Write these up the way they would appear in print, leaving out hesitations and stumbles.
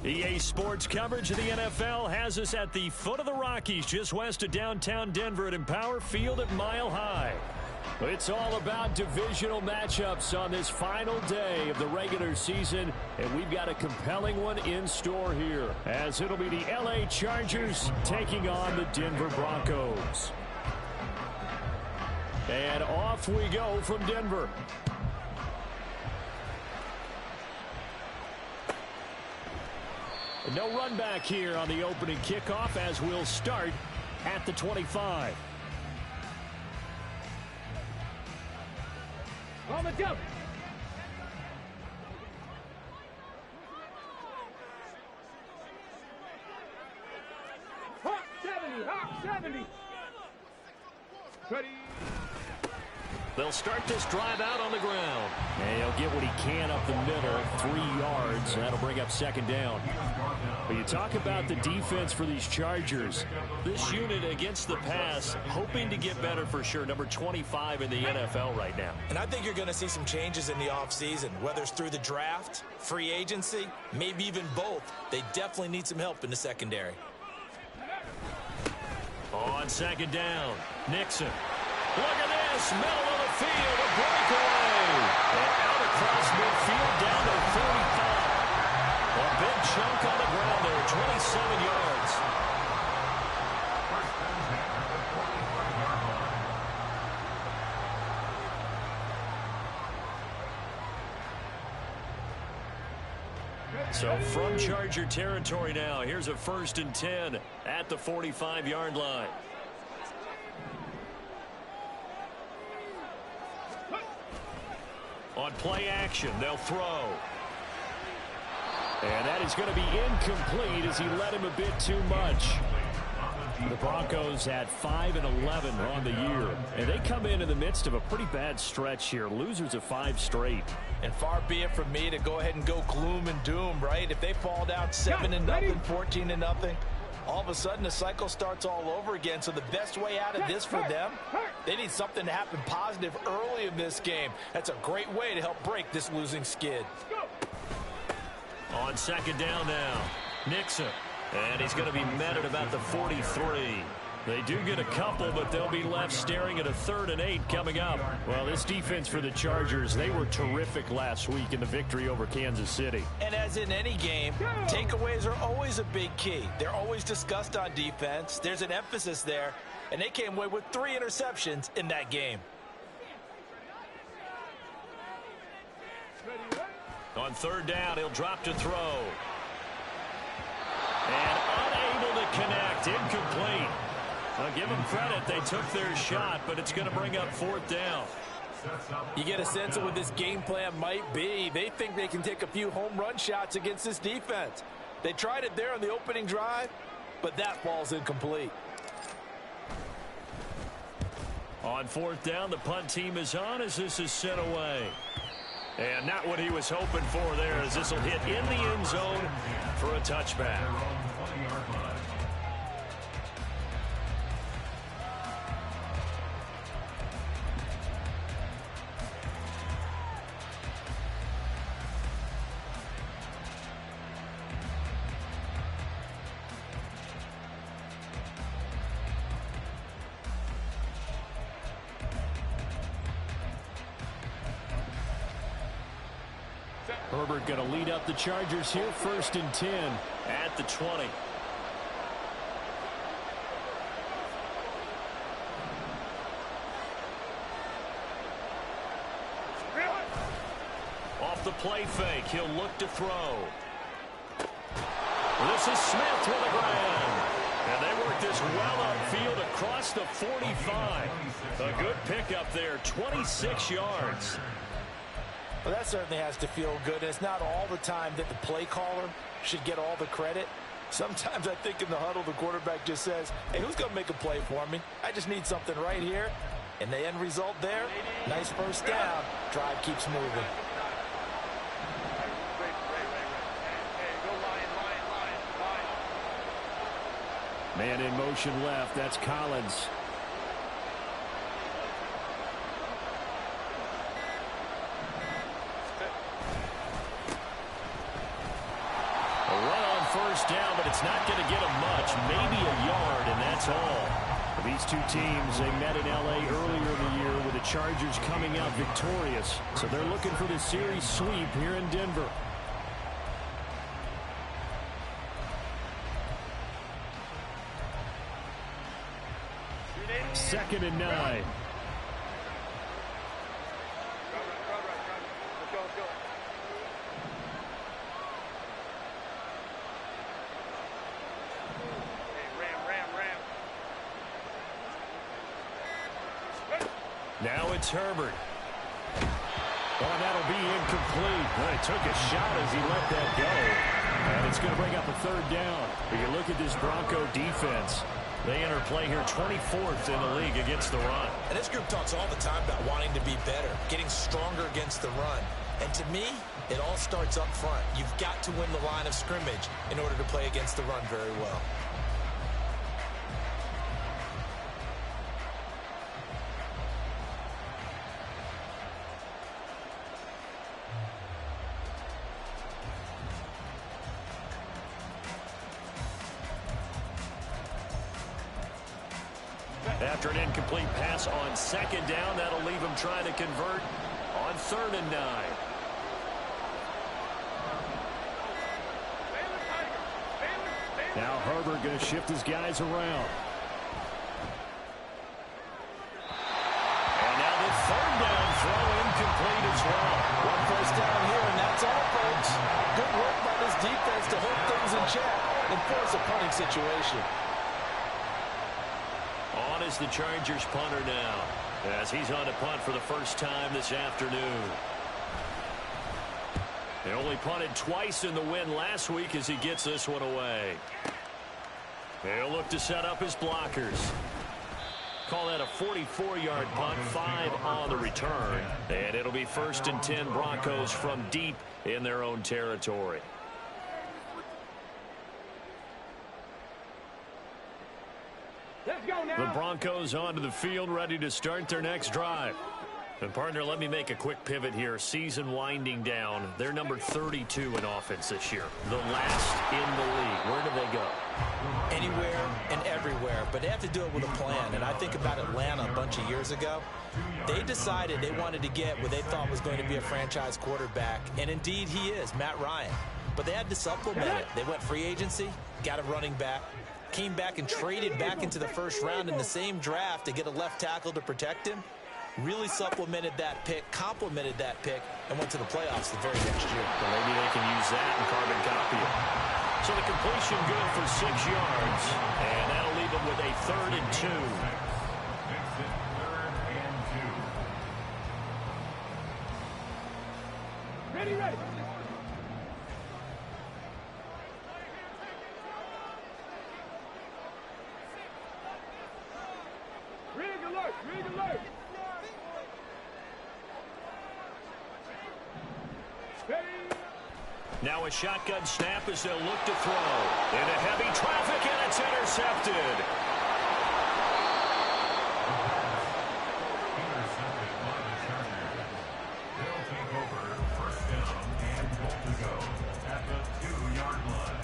EA Sports coverage of the NFL has us at the foot of the Rockies, just west of downtown Denver at Empower Field at Mile High. It's all about divisional matchups on this final day of the regular season, and we've got a compelling one in store here, as it'll be the LA Chargers taking on the Denver Broncos. And off we go from Denver. No run back here on the opening kickoff, as we'll start at the 25. On the jump. Hawk 70, Hawk 70. Ready. They'll start this drive out on the ground. And he'll get what he can up the middle, 3 yards. That'll bring up second down. But you talk about the defense for these Chargers. This unit against the pass, hoping to get better for sure. Number 25 in the NFL right now. And I think you're going to see some changes in the offseason, whether it's through the draft, free agency, maybe even both. They definitely need some help in the secondary. On second down, Nixon. Look at this, middle of the field, a breakaway. And out across midfield, down to 45. A big chunk on the ground there, 27 yards. So from Charger territory now, here's a 1st and 10 at the 45-yard line. On play action, they'll throw. And that is going to be incomplete as he led him a bit too much. The Broncos at 5-11 on the year. And they come in the midst of a pretty bad stretch here. Losers of 5 straight. And far be it from me to go ahead and go gloom and doom, right? If they fall down 7-0, 14-0, all of a sudden the cycle starts all over again. So the best way out of this for them, they need something to happen positive early in this game. That's a great way to help break this losing skid. On second down now, Nixon. And he's going to be met at about the 43. They do get a couple, but they'll be left staring at a 3rd and 8 coming up. Well, this defense for the Chargers, they were terrific last week in the victory over Kansas City. And as in any game, takeaways are always a big key. They're always discussed on defense. There's an emphasis there, and they came away with 3 interceptions in that game. On 3rd down, he'll drop to throw. And unable to connect, incomplete. I'll give them credit. They took their shot, but it's going to bring up 4th down. You get a sense of what this game plan might be. They think they can take a few home run shots against this defense. They tried it there on the opening drive, but that ball's incomplete. On 4th down, the punt team is on as this is sent away. And not what he was hoping for there, as this will hit in the end zone for a touchback. Herbert going to lead up the Chargers here, 1st and 10 at the 20. Off the play fake, he'll look to throw. This is Smith with a grab. And they work this well upfield across the 45. A good pickup there, 26 yards. Well, that certainly has to feel good. And it's not all the time that the play caller should get all the credit. Sometimes I think in the huddle, the quarterback just says, hey, who's going to make a play for me? I just need something right here. And the end result there, nice 1st down. Drive keeps moving. Man in motion left. That's Collins. A run on first down, but it's not going to get him much. Maybe a yard, and that's all. These two teams, they met in L.A. earlier in the year with the Chargers coming out victorious. So they're looking for the series sweep here in Denver. Second and 9. Now it's Herbert. Oh, and that'll be incomplete. Well, he took a shot as he let that go. And it's going to bring up a third down. If you look at this Bronco defense, they enter play here 24th in the league against the run. And this group talks all the time about wanting to be better, getting stronger against the run. And to me, it all starts up front. You've got to win the line of scrimmage in order to play against the run very well. After an incomplete pass on second down, that'll leave him trying to convert on 3rd and 9. Now Herbert going to shift his guys around. And now the 3rd down throw incomplete as well. One first down here, and that's all, folks. Good work by this defense to hold things in check and force a punting situation. On is the Chargers punter now, as he's on to punt for the first time this afternoon. They only punted twice in the win last week as he gets this one away. He'll look to set up his blockers. Call that a 44-yard punt, 5 on the return. And it'll be 1st and 10 Broncos from deep in their own territory. Let's go now. The Broncos onto the field, ready to start their next drive. And, partner, let me make a quick pivot here. Season winding down. They're number 32 in offense this year. The last in the league. Where do they go? Anywhere and everywhere, but they have to do it with a plan. And I think about Atlanta a bunch of years ago. They decided they wanted to get what they thought was going to be a franchise quarterback, and indeed he is, Matt Ryan. But they had to supplement it. They went free agency, got a running back, came back and traded back into the first round in the same draft to get a left tackle to protect him. Really supplemented that pick, complemented that pick, and went to the playoffs the very next year. Well, maybe they can use that and carbon copy it. So the completion good for 6 yards, and that'll leave them with a 3rd and 2. Ready, ready. Rig alert, rig alert. Ready. Now a shotgun snap as they'll look to throw. Into heavy traffic, and it's intercepted. They'll take over 1st down and goal to go at the 2-yard line.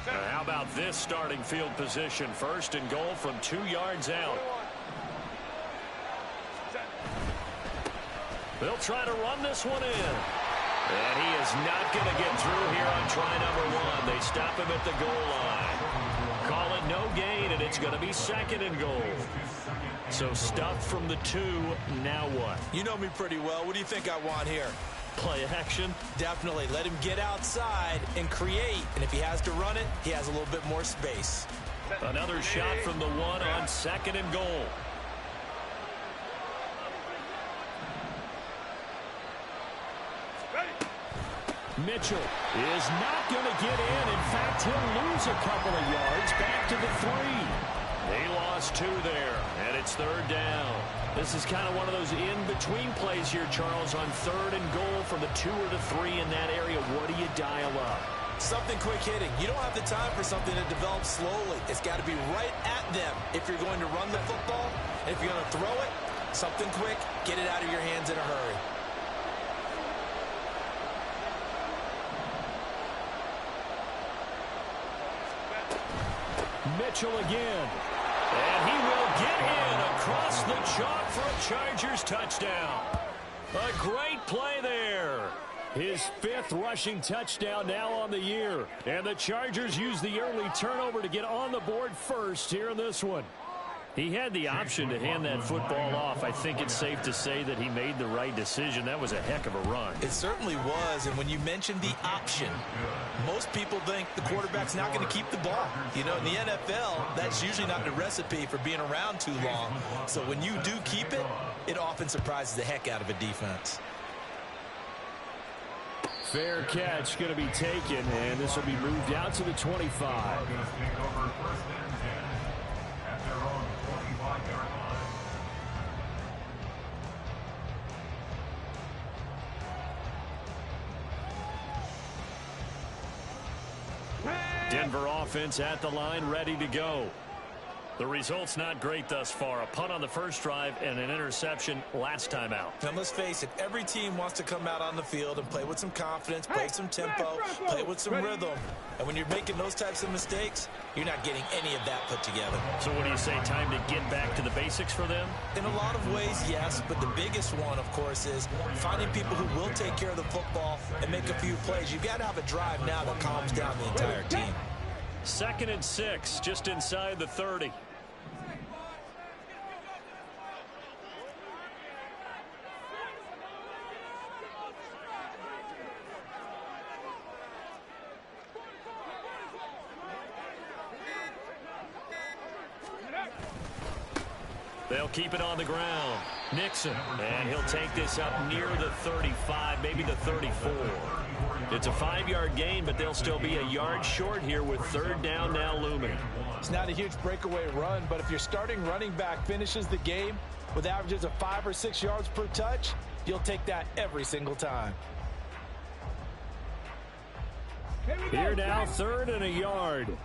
How about this starting field position? 1st and goal from 2 yards out. They'll try to run this one in. And he is not going to get through here on try number 1. They stop him at the goal line. Call it no gain, and it's going to be 2nd and goal. So stuff from the 2. Now what? You know me pretty well. What do you think I want here? Play action? Definitely. Let him get outside and create. And if he has to run it, he has a little bit more space. Another shot from the 1 on 2nd and goal. Mitchell is not going to get in. In fact, he'll lose a couple of yards back to the 3. They lost 2 there, and it's 3rd down. This is kind of one of those in-between plays here, Charles, on 3rd and goal from the 2 or the 3 in that area. What do you dial up? Something quick hitting. You don't have the time for something to develop slowly. It's got to be right at them if you're going to run the football. And if you're going to throw it, something quick, get it out of your hands in a hurry. Mitchell again. And he will get in across the chalk for a Chargers touchdown. A great play there. His 5th rushing touchdown now on the year. And the Chargers use the early turnover to get on the board first here in this one. He had the option to hand that football off. I think it's safe to say that he made the right decision. That was a heck of a run. It certainly was. And when you mentioned the option, most people think the quarterback's not going to keep the ball. You know, in the NFL, that's usually not the recipe for being around too long. So when you do keep it, it often surprises the heck out of a defense. Fair catch going to be taken, and this will be moved out to the 25. Denver offense at the line, ready to go. The result's not great thus far. A punt on the first drive and an interception last time out. And let's face it, every team wants to come out on the field and play with some confidence, play some tempo, play with some rhythm. And when you're making those types of mistakes, you're not getting any of that put together. So what do you say, time to get back to the basics for them? In a lot of ways, yes, but the biggest one, of course, is finding people who will take care of the football and make a few plays. You've got to have a drive now that calms down the entire team. 2nd and 6, just inside the 30. They'll keep it on the ground. Nixon, and he'll take this up near the 35, maybe the 34. It's a 5-yard gain, but they'll still be a yard short here with 3rd down now looming. It's not a huge breakaway run, but if your starting running back finishes the game with averages of 5 or 6 yards per touch, you'll take that every single time. Here now, 3rd and a yard.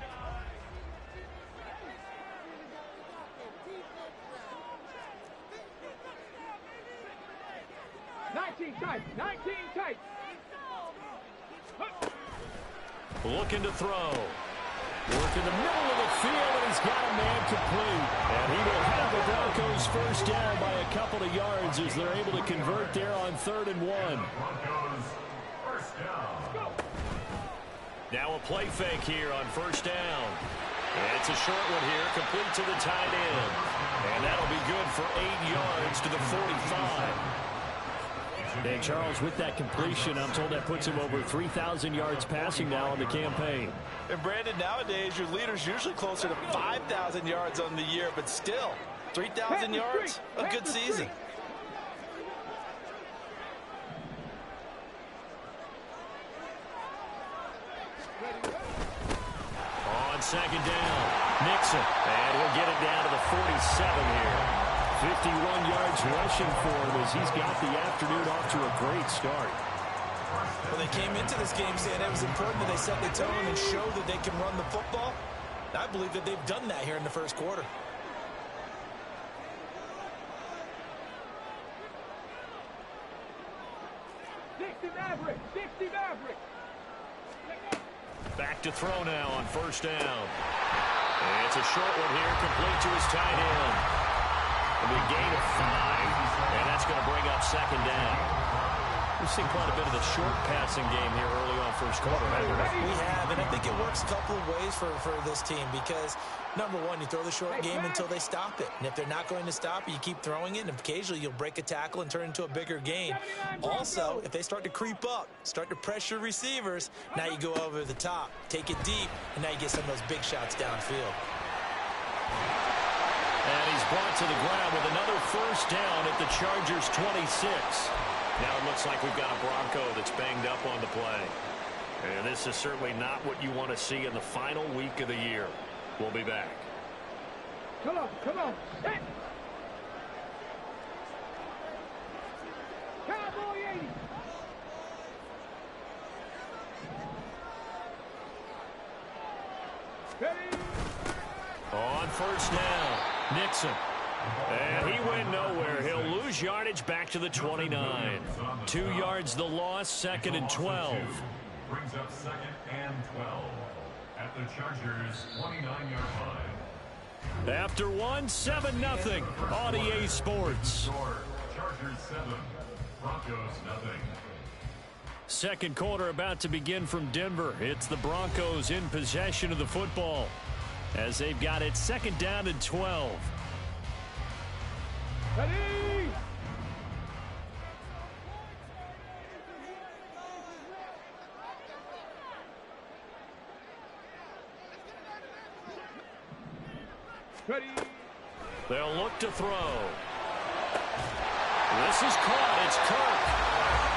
Tight, 19 tight. Looking to throw. Work in the middle of the field, and he's got a man complete. And he will have the Broncos first down by a couple of yards as they're able to convert there on 3rd and 1. Now a play fake here on 1st down. And it's a short one here, complete to the tight end. And that'll be good for 8 yards to the 45. And Charles, with that completion, I'm told that puts him over 3,000 yards passing now in the campaign. And Brandon, nowadays your leader's usually closer to 5,000 yards on the year, but still 3,000 yards, a good season. On 2nd down, Nixon, and he'll get it down to the 47 here. 51 yards rushing for him as he's got the afternoon off to a great start. Well, they came into this game saying it was important that they set the tone and show that they can run the football. I believe that they've done that here in the first quarter. Back to throw now on 1st down. And it's a short one here, complete to his tight end. A gain of 5, and that's going to bring up 2nd down. We've seen quite a bit of the short passing game here early on first quarter. We have, and I think it works a couple of ways for this team because, number one, you throw the short game until they stop it. And if they're not going to stop it, you keep throwing it, and occasionally you'll break a tackle and turn it into a bigger gain. Also, if they start to creep up, start to pressure receivers, now you go over the top, take it deep, and now you get some of those big shots downfield. And he's brought to the ground with another 1st down at the Chargers' 26. Now it looks like we've got a Bronco that's banged up on the play. And this is certainly not what you want to see in the final week of the year. We'll be back. Come on, come on. Hey. Cowboy 80. Ready. On first down, Nixon. And he went nowhere. He'll lose yardage back to the 29. 2 yards the loss, 2nd and 12. Brings up 2nd and 12 at the Chargers' 29-yard line. After 7-0 on EA Sports. Chargers 7, Broncos nothing. Second quarter about to begin from Denver. It's the Broncos in possession of the football as they've got it 2nd down and 12. Ready. Ready. They'll look to throw. This is caught. It's Kirk.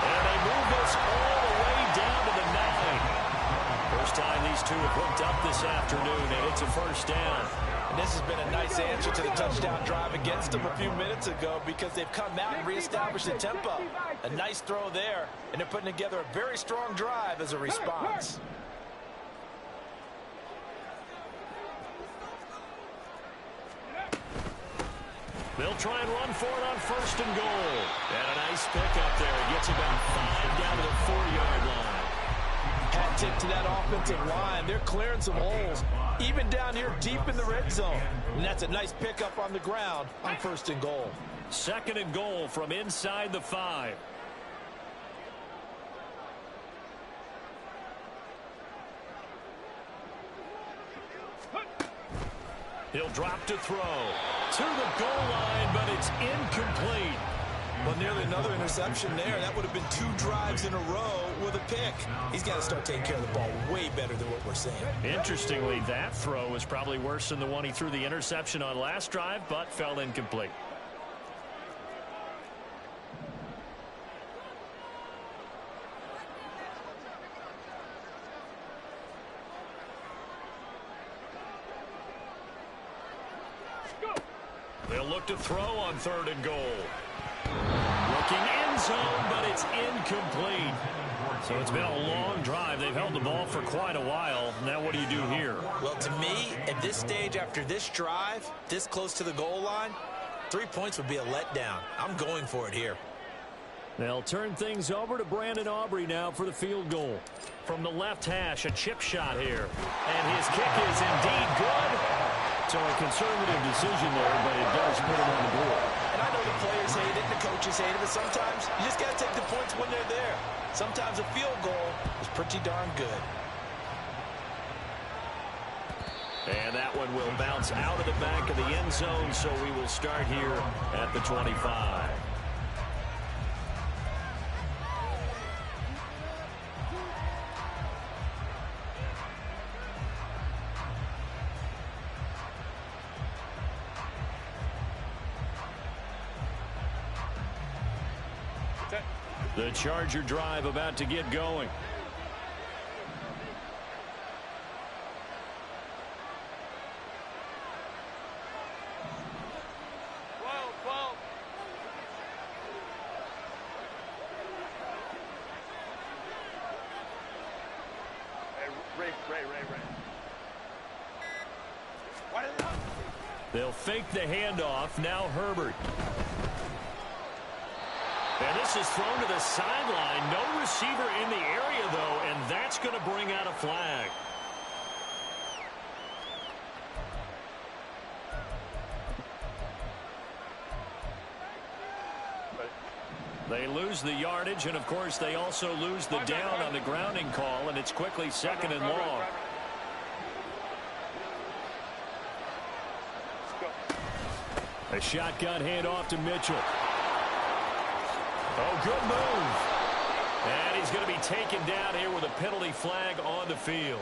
And they move this all the way down to the 9. First time these two have hooked up this afternoon, and it's a first down. And this has been a nice answer to the touchdown drive against them a few minutes ago because they've come out and reestablished the tempo. A nice throw there, and they're putting together a very strong drive as a response. They'll try and run for it on 1st and goal. And a nice pickup there. He gets about 5 down to the 4-yard line. Hat tip to that offensive line. They're clearing some holes, even down here deep in the red zone. And that's a nice pickup on the ground on 1st and goal. 2nd and goal from inside the 5. He'll drop to throw. To the goal line, but it's incomplete. Well, nearly another interception there. That would have been 2 drives in a row with a pick. He's got to start taking care of the ball way better than what we're seeing. Interestingly, that throw was probably worse than the one he threw the interception on last drive, but fell incomplete. They'll look to throw on 3rd and goal. Looking end zone, but it's incomplete. So it's been a long drive. They've held the ball for quite a while. Now what do you do here? Well, to me, at this stage after this drive, this close to the goal line, 3 points would be a letdown. I'm going for it here. They'll turn things over to Brandon Aubrey now for the field goal. From the left hash, a chip shot here. And his kick is indeed good. So a conservative decision there, but it does put him on the board. And I know the players hate it and the coaches hate it, but sometimes you just got to take the points when they're there. Sometimes a field goal is pretty darn good. And that one will bounce out of the back of the end zone, so we will start here at the 25. The Charger drive about to get going. They'll fake the handoff. Now Herbert. And this is thrown to the sideline. No receiver in the area, though, and that's going to bring out a flag. They lose the yardage, and, of course, they also lose the down on the grounding call, and it's quickly 2nd and long. A shotgun handoff to Mitchell. Oh, good move. And he's going to be taken down here with a penalty flag on the field.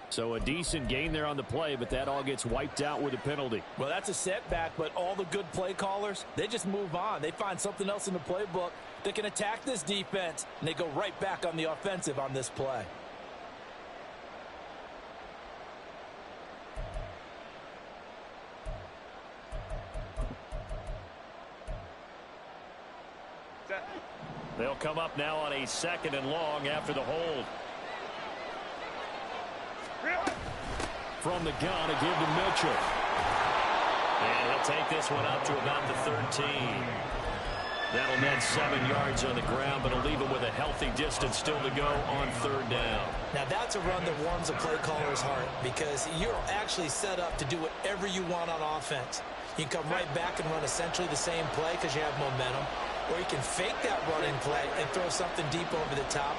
So a decent gain there on the play, but that all gets wiped out with a penalty. Well, that's a setback, but all the good play callers, they just move on. They find something else in the playbook that can attack this defense, and they go right back on the offensive on this play. They'll come up now on a 2nd and long after the hold. From the gun, a give to Mitchell. And he'll take this one up to about the 13. That'll net 7 yards on the ground, but it'll leave him with a healthy distance still to go on 3rd down. Now, that's a run that warms a play caller's heart because you're actually set up to do whatever you want on offense. You can come right back and run essentially the same play because you have momentum, or you can fake that running play and throw something deep over the top.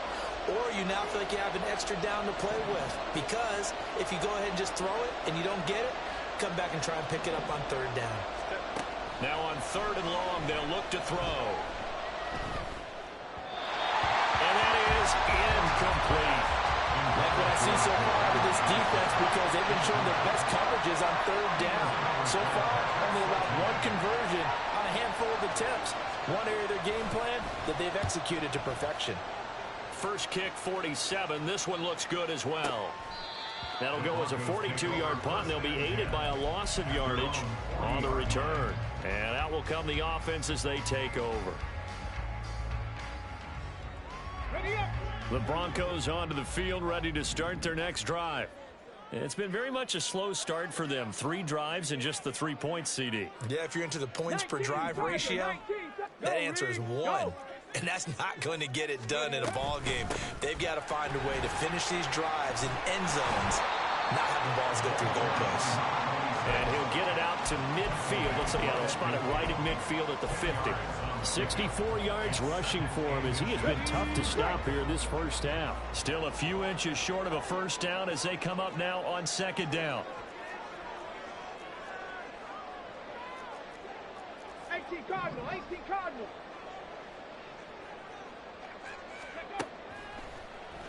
Or you now feel like you have an extra down to play with because if you go ahead and just throw it and you don't get it, come back and try and pick it up on 3rd down. Now on 3rd and long, they'll look to throw. And that is incomplete. Like what I see so far out of this defense because they've been showing their best coverages on 3rd down. So far, only about 1 conversion on a handful of attempts. One area of their game plan that they've executed to perfection. First kick, 47. This one looks good as well. That'll go as a 42-yard punt, and they'll be aided by a loss of yardage on the return. And out will come the offense as they take over. The Broncos onto the field, ready to start their next drive. It's been very much a slow start for them. 3 drives and just the 3 points, CD. Yeah, if you're into the points per drive ratio, that answer is 1. And that's not going to get it done in a ball game. They've got to find a way to finish these drives in end zones, not having balls go through goalposts. And he'll get it out to midfield. Let's say, yeah, they'll spot it right at midfield at the 50. 64 yards rushing for him as he has been tough to stop here this first half. Still a few inches short of a first down as they come up now on 2nd down. 18 Cardinal, 18 Cardinal.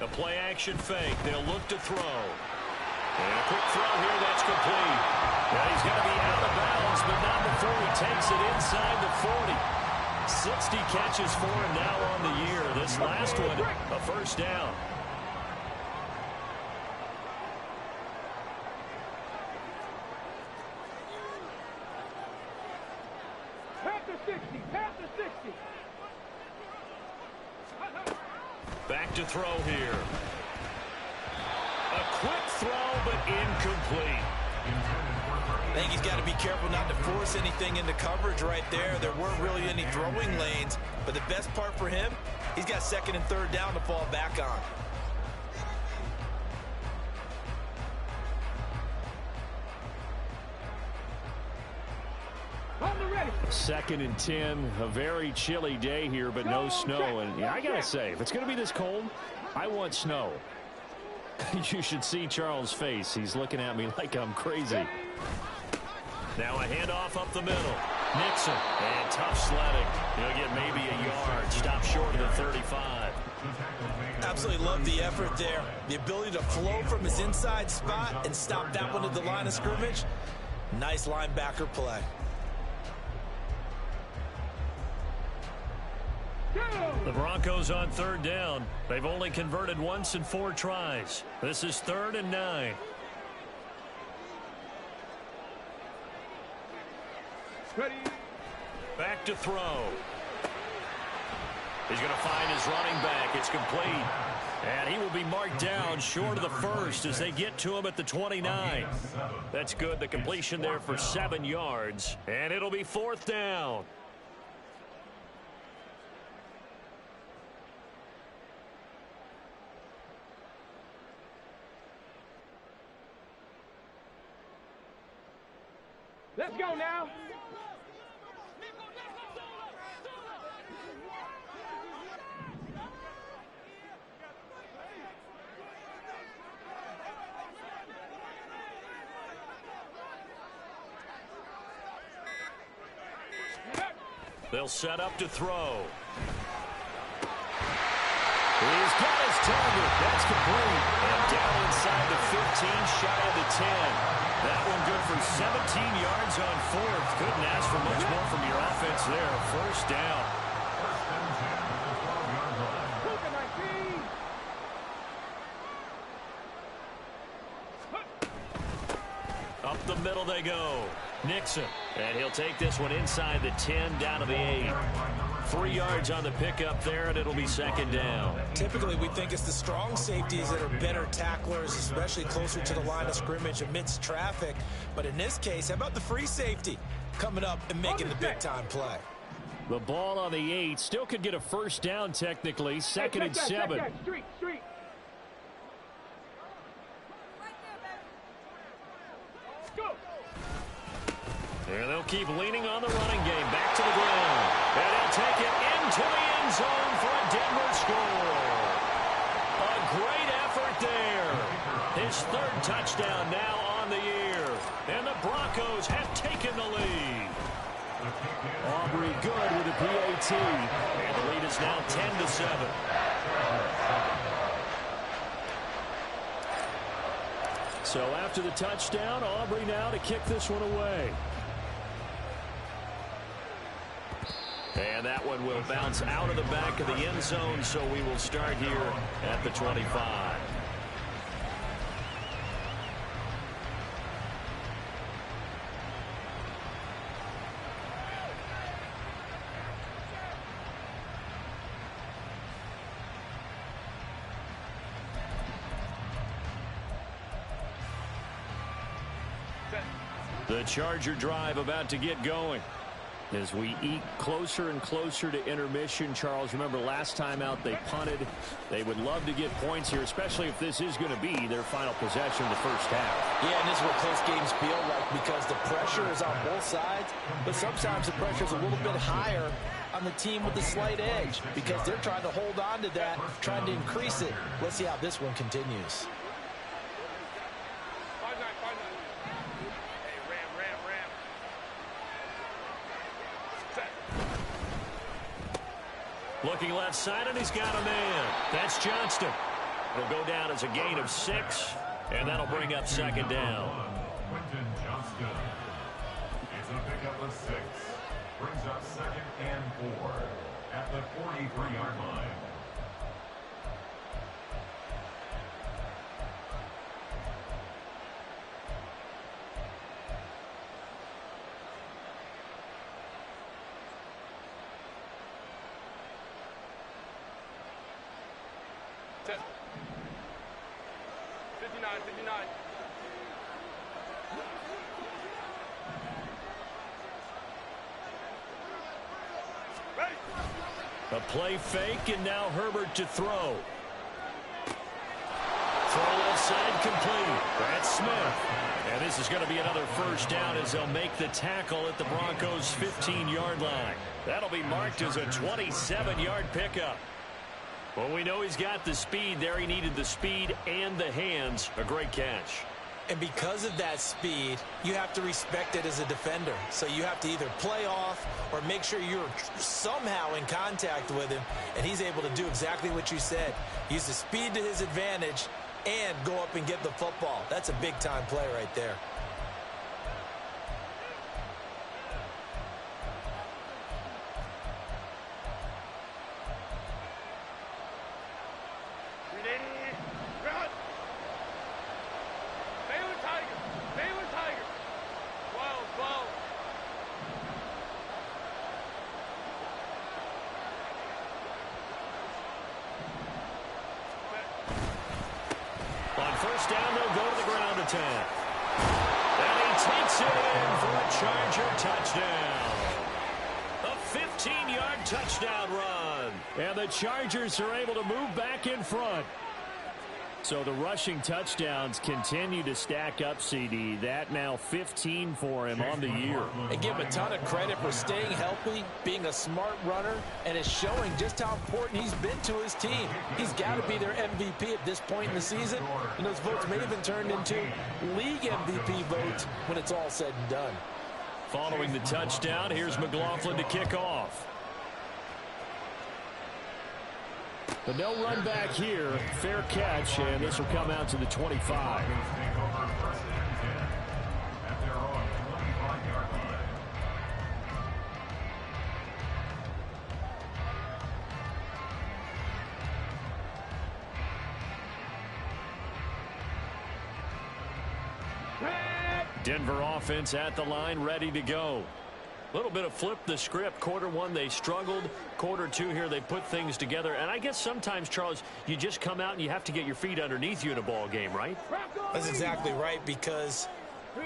A play-action fake. They'll look to throw. And a quick throw here that's complete. Now he's going to be out of bounds, but not before he takes it inside the 40. 60 catches for him now on the year. This last one, a first down. Panther 60, Panther 60. Back to throw here. A quick throw, but incomplete. I think he's got to be careful not to force anything into coverage right there. There weren't really any throwing lanes, but the best part for him, he's got 2nd and 3rd down to fall back on. On the ready. 2nd and 10, a very chilly day here, but no snow. And I got to say, if it's going to be this cold, I want snow. You should see Charles' face. He's looking at me like I'm crazy. Now a handoff up the middle. Nixon, and tough sledding. He'll get maybe a yard. Stop short of the 35. Absolutely love the effort there. The ability to flow from his inside spot and stop that one at the line of scrimmage. Nice linebacker play. The Broncos on 3rd down. They've only converted once in 4 tries. This is 3rd and 9. Ready. Back to throw. He's going to find his running back. It's complete. And he will be marked down short of the first as they get to him at the 29. That's good. The completion there for 7 yards. And it'll be 4th down. Let's go now. They'll set up to throw. He's got his target. That's complete. And down inside the 15, shy of the 10. That one good for 17 yards on fourth. Couldn't ask for much more from your offense there. First down. First and 10 at the 12-yard line. Look at 19. Up the middle they go. Nixon. And he'll take this one inside the 10, down to the 8. 3 yards on the pickup there, and it'll be second down. Typically, we think it's the strong safeties that are better tacklers, especially closer to the line of scrimmage amidst traffic. But in this case, how about the free safety coming up and making the big-time play? The ball on the 8. Still could get a first down technically. Second and 7. Street. Go. And they'll keep leaning on the running game. Back to the ground. And he'll take it into the end zone for a Denver score. A great effort there. His third touchdown now on the year. And the Broncos have taken the lead. Aubrey good with a PAT. And the lead is now 10-7. So after the touchdown, Aubrey now to kick this one away. And that one will bounce out of the back of the end zone, so we will start here at the 25. The Charger drive about to get going. As we eat closer and closer to intermission, Charles, remember last time out they punted. They would love to get points here, especially if this is going to be their final possession of the first half. Yeah, and this is what close games feel like because the pressure is on both sides, but sometimes the pressure is a little bit higher on the team with the slight edge because they're trying to hold on to that, trying to increase it. Let's see how this one continues. Looking left side, and he's got a man. That's Johnston. It'll go down as a gain of 6, and that'll bring up second down. Quentin Johnston. It's a pickup of 6. Brings up second and 4 at the 43-yard line. A play fake, and now Herbert to throw. Throw left side complete. That's Smith. And this is going to be another first down as they'll make the tackle at the Broncos' 15-yard line. That'll be marked as a 27-yard pickup. Well, we know he's got the speed there. He needed the speed and the hands. A great catch. And because of that speed, you have to respect it as a defender. So you have to either play off or make sure you're somehow in contact with him, and he's able to do exactly what you said. Use the speed to his advantage and go up and get the football. That's a big-time play right there. On first down, they'll go to the ground attack. And he takes it in for a Charger touchdown. A 15-yard touchdown run. And the Chargers are able to move back in front. So the rushing touchdowns continue to stack up, CD. That now 15 for him on the year. And give him a ton of credit for staying healthy, being a smart runner, and it's showing just how important he's been to his team. He's got to be their MVP at this point in the season, and those votes may have been turned into league MVP votes when it's all said and done. Following the touchdown, here's McLaughlin to kick off. But no run back here. Fair catch, and this will come out to the 25. Denver offense at the line, ready to go. A little bit of flip the script. Quarter one, they struggled. Quarter two here, they put things together. And I guess sometimes, Charles, you just come out and you have to get your feet underneath you in a ball game, right? That's exactly right, because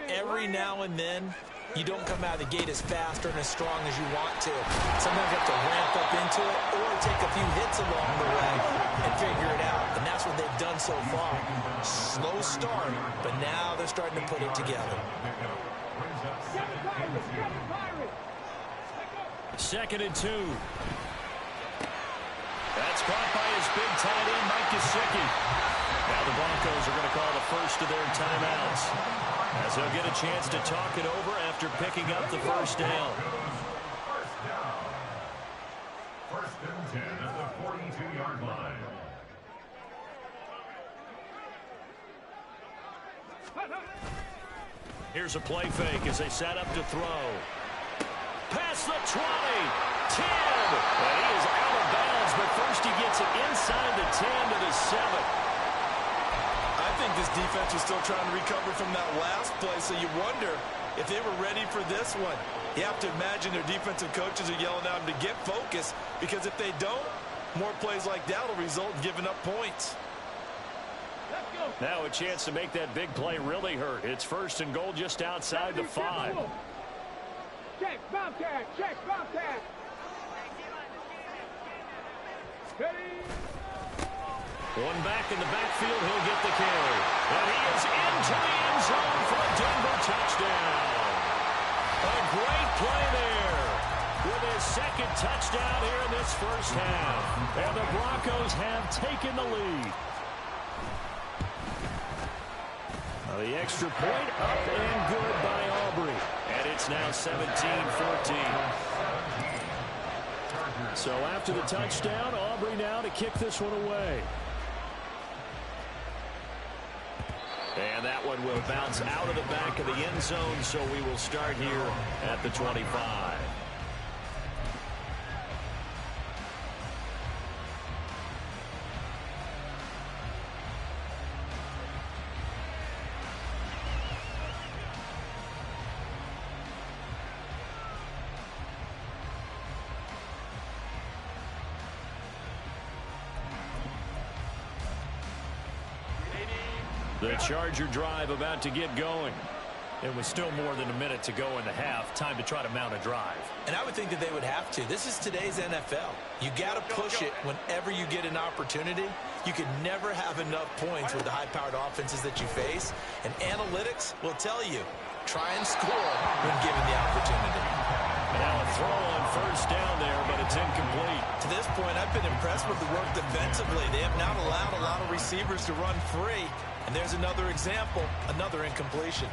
every now and then, you don't come out of the gate as fast or as strong as you want to. Sometimes you have to ramp up into it or take a few hits along the way and figure it out. And that's what they've done so far. Slow start, but now they're starting to put it together. 2nd and 2. That's caught by his big tight end, Mike Gesicki. Now the Broncos are going to call the first of their timeouts, as they'll get a chance to talk it over after picking up the first down. First and 10 at the 42-yard line. Here's a play fake as they set up to throw. Past the 20, 10, and he is out of bounds, but first he gets it inside the 10 to the 7. I think this defense was still trying to recover from that last play, so you wonder if they were ready for this one. You have to imagine their defensive coaches are yelling at them to get focused, because if they don't, more plays like that will result in giving up points. Now a chance to make that big play really hurt. It's 1st and goal just outside the 5. Check, Bobcat, check, Bobcat. One back in the backfield, he'll get the carry. And he is into the end zone for a Denver touchdown. A great play there with his 2nd touchdown here in this first half. And the Broncos have taken the lead. The extra point up and good by Aubrey. And it's now 17-14. So after the touchdown, Aubrey now to kick this one away. And that one will bounce out of the back of the end zone, so we will start here at the 25. The Charger drive about to get going. It was still more than a minute to go in the half. Time to try to mount a drive. And I would think that they would have to. This is today's NFL. You got to push it whenever you get an opportunity. You can never have enough points with the high-powered offenses that you face. And analytics will tell you, try and score when given the opportunity. Now a throw on 1st down there, but it's incomplete. To this point, I've been impressed with the work defensively. They have not allowed a lot of receivers to run free. And there's another example, another incompletion.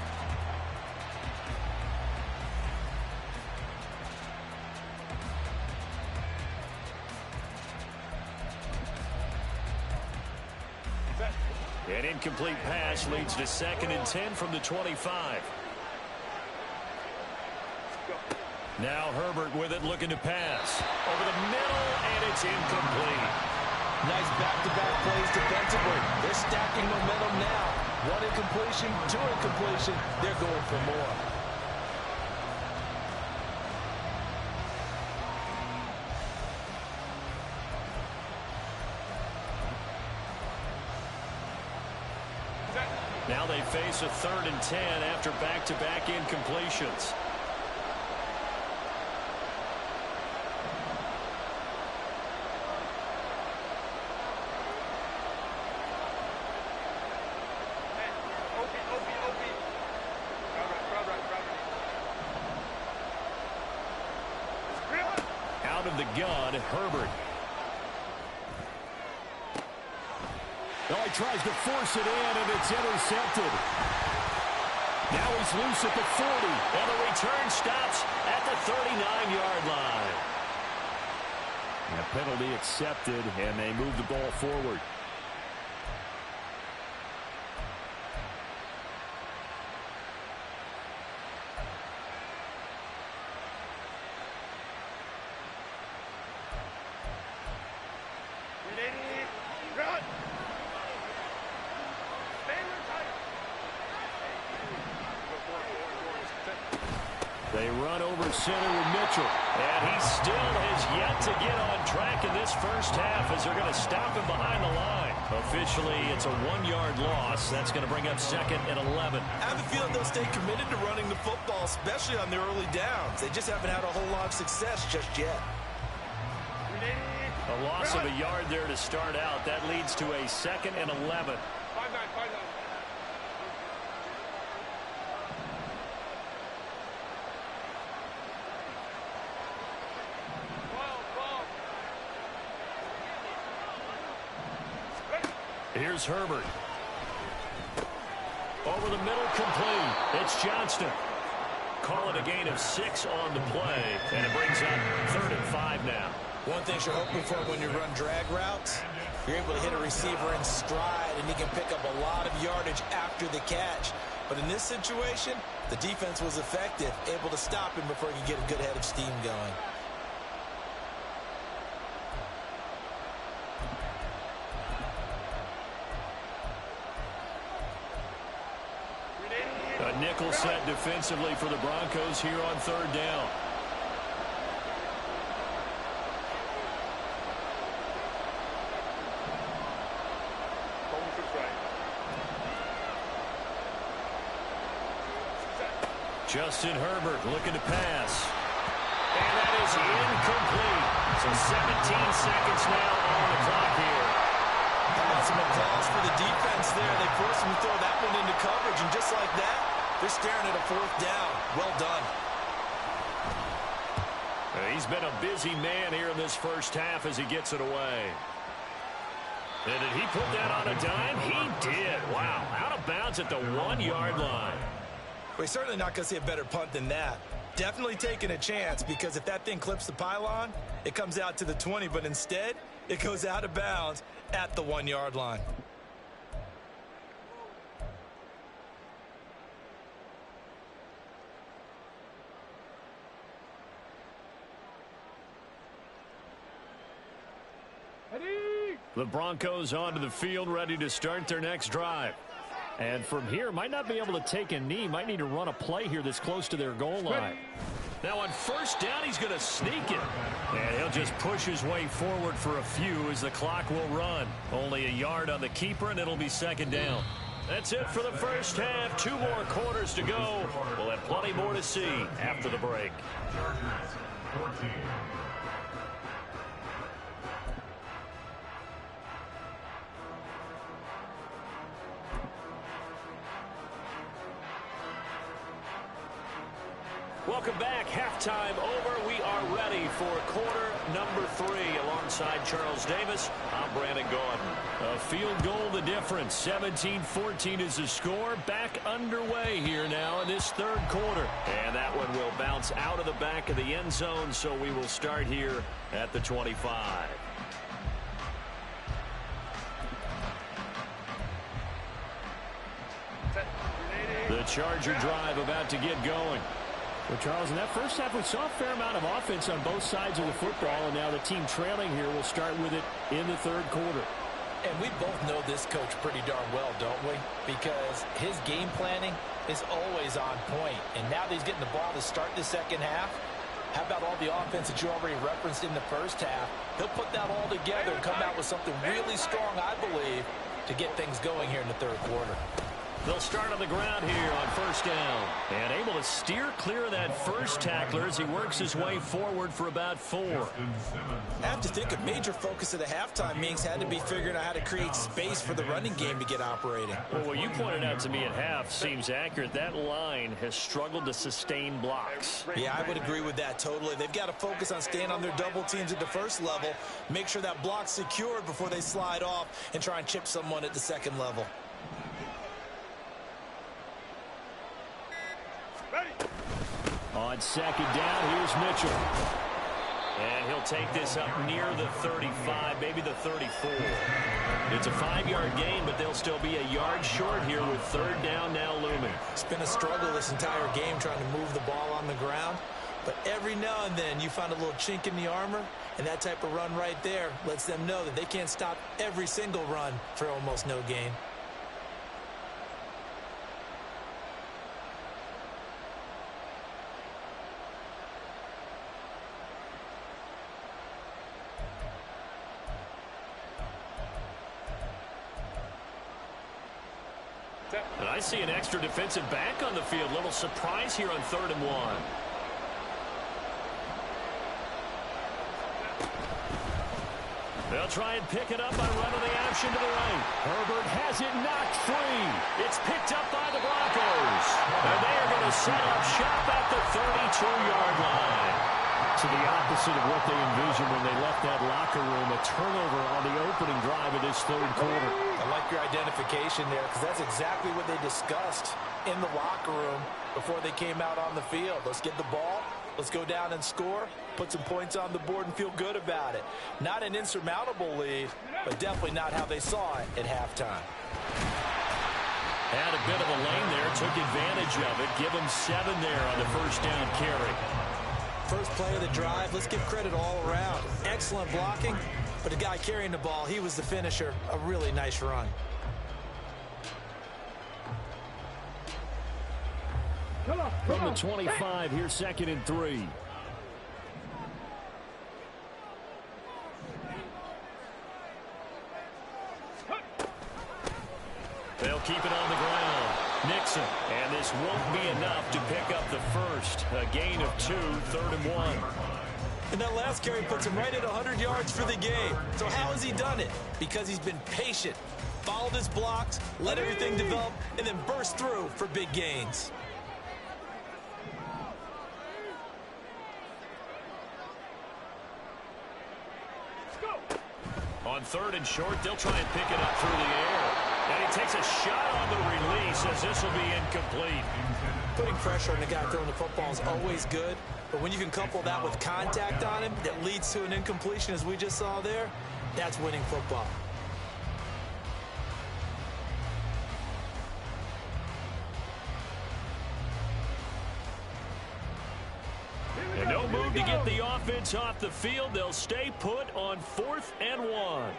An incomplete pass leads to 2nd and 10 from the 25. Now Herbert with it, looking to pass. Over the middle, and it's incomplete. Nice back-to-back plays defensively. They're stacking momentum now. 1 incompletion, 2 incompletion. They're going for more. Now they face a 3rd and 10 after back-to-back incompletions. Out of the gun, Herbert. Oh, he tries to force it in, and it's intercepted. Now he's loose at the 40, and the return stops at the 39-yard line. And a penalty accepted, and they move the ball forward. They run over center with Mitchell. And he still has yet to get on track in this first half as they're going to stop him behind the line. Officially, it's a 1-yard loss. That's going to bring up 2nd and 11. I have a feeling they'll stay committed to running the football, especially on their early downs. They just haven't had a whole lot of success just yet. A loss of a yard there to start out. That leads to a 2nd and 11. 5-9, 5-9. Here's Herbert. Over the middle, complete. It's Johnston. Call it a gain of 6 on the play, and it brings up 3rd and 5 now. One thing you're hoping for when you run drag routes, you're able to hit a receiver in stride, and he can pick up a lot of yardage after the catch. But in this situation, the defense was effective, able to stop him before he could get a good head of steam going. A nickel set defensively for the Broncos here on 3rd down. Justin Herbert looking to pass. And that is incomplete. So 17 seconds now on the clock here. Some applause for the defense there. They forced him to throw that one into coverage, and just like that, they're staring at a 4th down. Well done. He's been a busy man here in this first half as he gets it away. And did he put that on a dime? He did. Wow, out of bounds at the 1-yard line. We're certainly not going to see a better punt than that. Definitely taking a chance, because if that thing clips the pylon, it comes out to the 20, but instead, it goes out of bounds at the 1-yard line. The Broncos onto the field, ready to start their next drive. And from here, might not be able to take a knee. Might need to run a play here that's close to their goal line. Now on 1st down, he's going to sneak it. And he'll just push his way forward for a few as the clock will run. Only a yard on the keeper, and it'll be 2nd down. That's it for the first half. 2 more quarters to go. We'll have plenty more to see after the break. Chargers, 14. Welcome back. Halftime over. We are ready for quarter number 3. Alongside Charles Davis, I'm Brandon Gaudin. A field goal the difference. 17-14 is the score. Back underway here now in this 3rd quarter. And that one will bounce out of the back of the end zone, so we will start here at the 25. The Charger drive about to get going. Well, Charles, in that first half, we saw a fair amount of offense on both sides of the football, and now the team trailing here will start with it in the 3rd quarter. And we both know this coach pretty darn well, don't we? Because his game planning is always on point. And now that he's getting the ball to start the 2nd half, how about all the offense that you already referenced in the first half? He'll put that all together and come out with something really strong, I believe, to get things going here in the 3rd quarter. They'll start on the ground here on 1st down. And able to steer clear of that first tackler as he works his way forward for about 4. I have to think a major focus of the halftime meetings had to be figuring out how to create space for the running game to get operating. Well, what you pointed out to me at half seems accurate. That line has struggled to sustain blocks. Yeah, I would agree with that totally. They've got to focus on staying on their double teams at the 1st level, make sure that block's secured before they slide off and try and chip someone at the 2nd level. On 2nd down, here's Mitchell. And he'll take this up near the 35, maybe the 34. It's a 5-yard gain, but they'll still be a yard short here with third down now looming. It's been a struggle this entire game trying to move the ball on the ground. But every now and then you find a little chink in the armor, and that type of run right there lets them know that they can't stop every single run for almost no gain. And I see an extra defensive back on the field. Little surprise here on 3rd and 1. They'll try and pick it up by running the option to the right. Herbert has it knocked free. It's picked up by the Broncos. And they are going to set up shop at the 32-yard line. To the opposite of what they envisioned when they left that locker room. A turnover on the opening drive of this 3rd quarter. I like your identification there because that's exactly what they discussed in the locker room before they came out on the field. Let's get the ball. Let's go down and score, put some points on the board, and feel good about it. Not an insurmountable lead, but definitely not how they saw it at halftime. Had a bit of a lane there, took advantage of it. Give them 7 there on the first down carry. First play of the drive, let's give credit all around. Excellent blocking, but the guy carrying the ball, he was the finisher. A really nice run. From the 25, here's 2nd and 3. They'll keep it on the ground. Nixon, and this won't be enough to pick up the first. A gain of 2, 3rd and 1. And that last carry puts him right at 100 yards for the game. So how has he done it? Because he's been patient, followed his blocks, let everything develop, and then burst through for big gains. On 3rd and short, they'll try and pick it up through the air. And he takes a shot on the release as this will be incomplete. Putting pressure on the guy throwing the football is always good, but when you can couple that with contact on him that leads to an incompletion as we just saw there, that's winning football. And no move to get the offense off the field. They'll stay put on 4th and 1.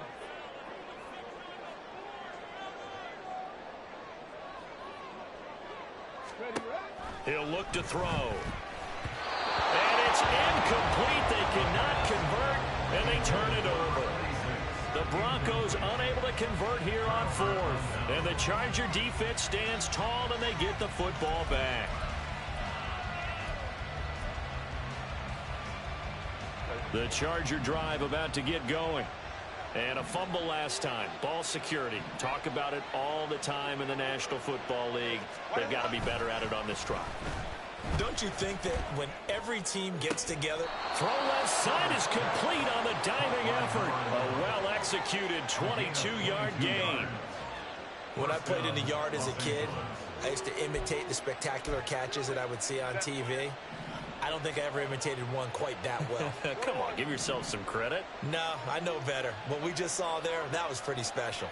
He'll look to throw. And it's incomplete. They cannot convert, and they turn it over. The Broncos unable to convert here on 4th. And the Charger defense stands tall, and they get the football back. The Charger drive about to get going. And a fumble last time. Ball security. Talk about it all the time in the National Football League. They've got to be better at it on this drive. Don't you think that when every team gets together? Throw left side is complete on the diving effort. A well-executed 22-yard gain. When I played in the yard as a kid, I used to imitate the spectacular catches that I would see on TV. I don't think I ever imitated one quite that well. Come on, give yourself some credit. No, I know better. What we just saw there, that was pretty special.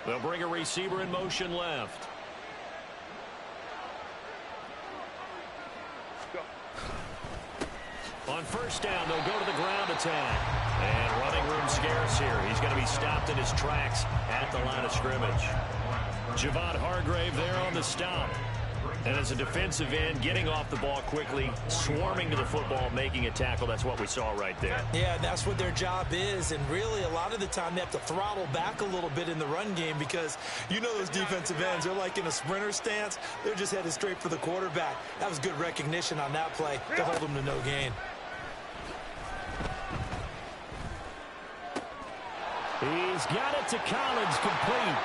They'll bring a receiver in motion left. On first down, they'll go to the ground attack. And running room scarce here. He's going to be stopped in his tracks at the line of scrimmage. Javon Hargrave there on the stop. And as a defensive end, getting off the ball quickly, swarming to the football, making a tackle. That's what we saw right there. Yeah, that's what their job is. And really, a lot of the time, they have to throttle back a little bit in the run game because you know those defensive ends, they're like in a sprinter stance. They're just headed straight for the quarterback. That was good recognition on that play to hold them to no gain. He's got it to Collins, complete.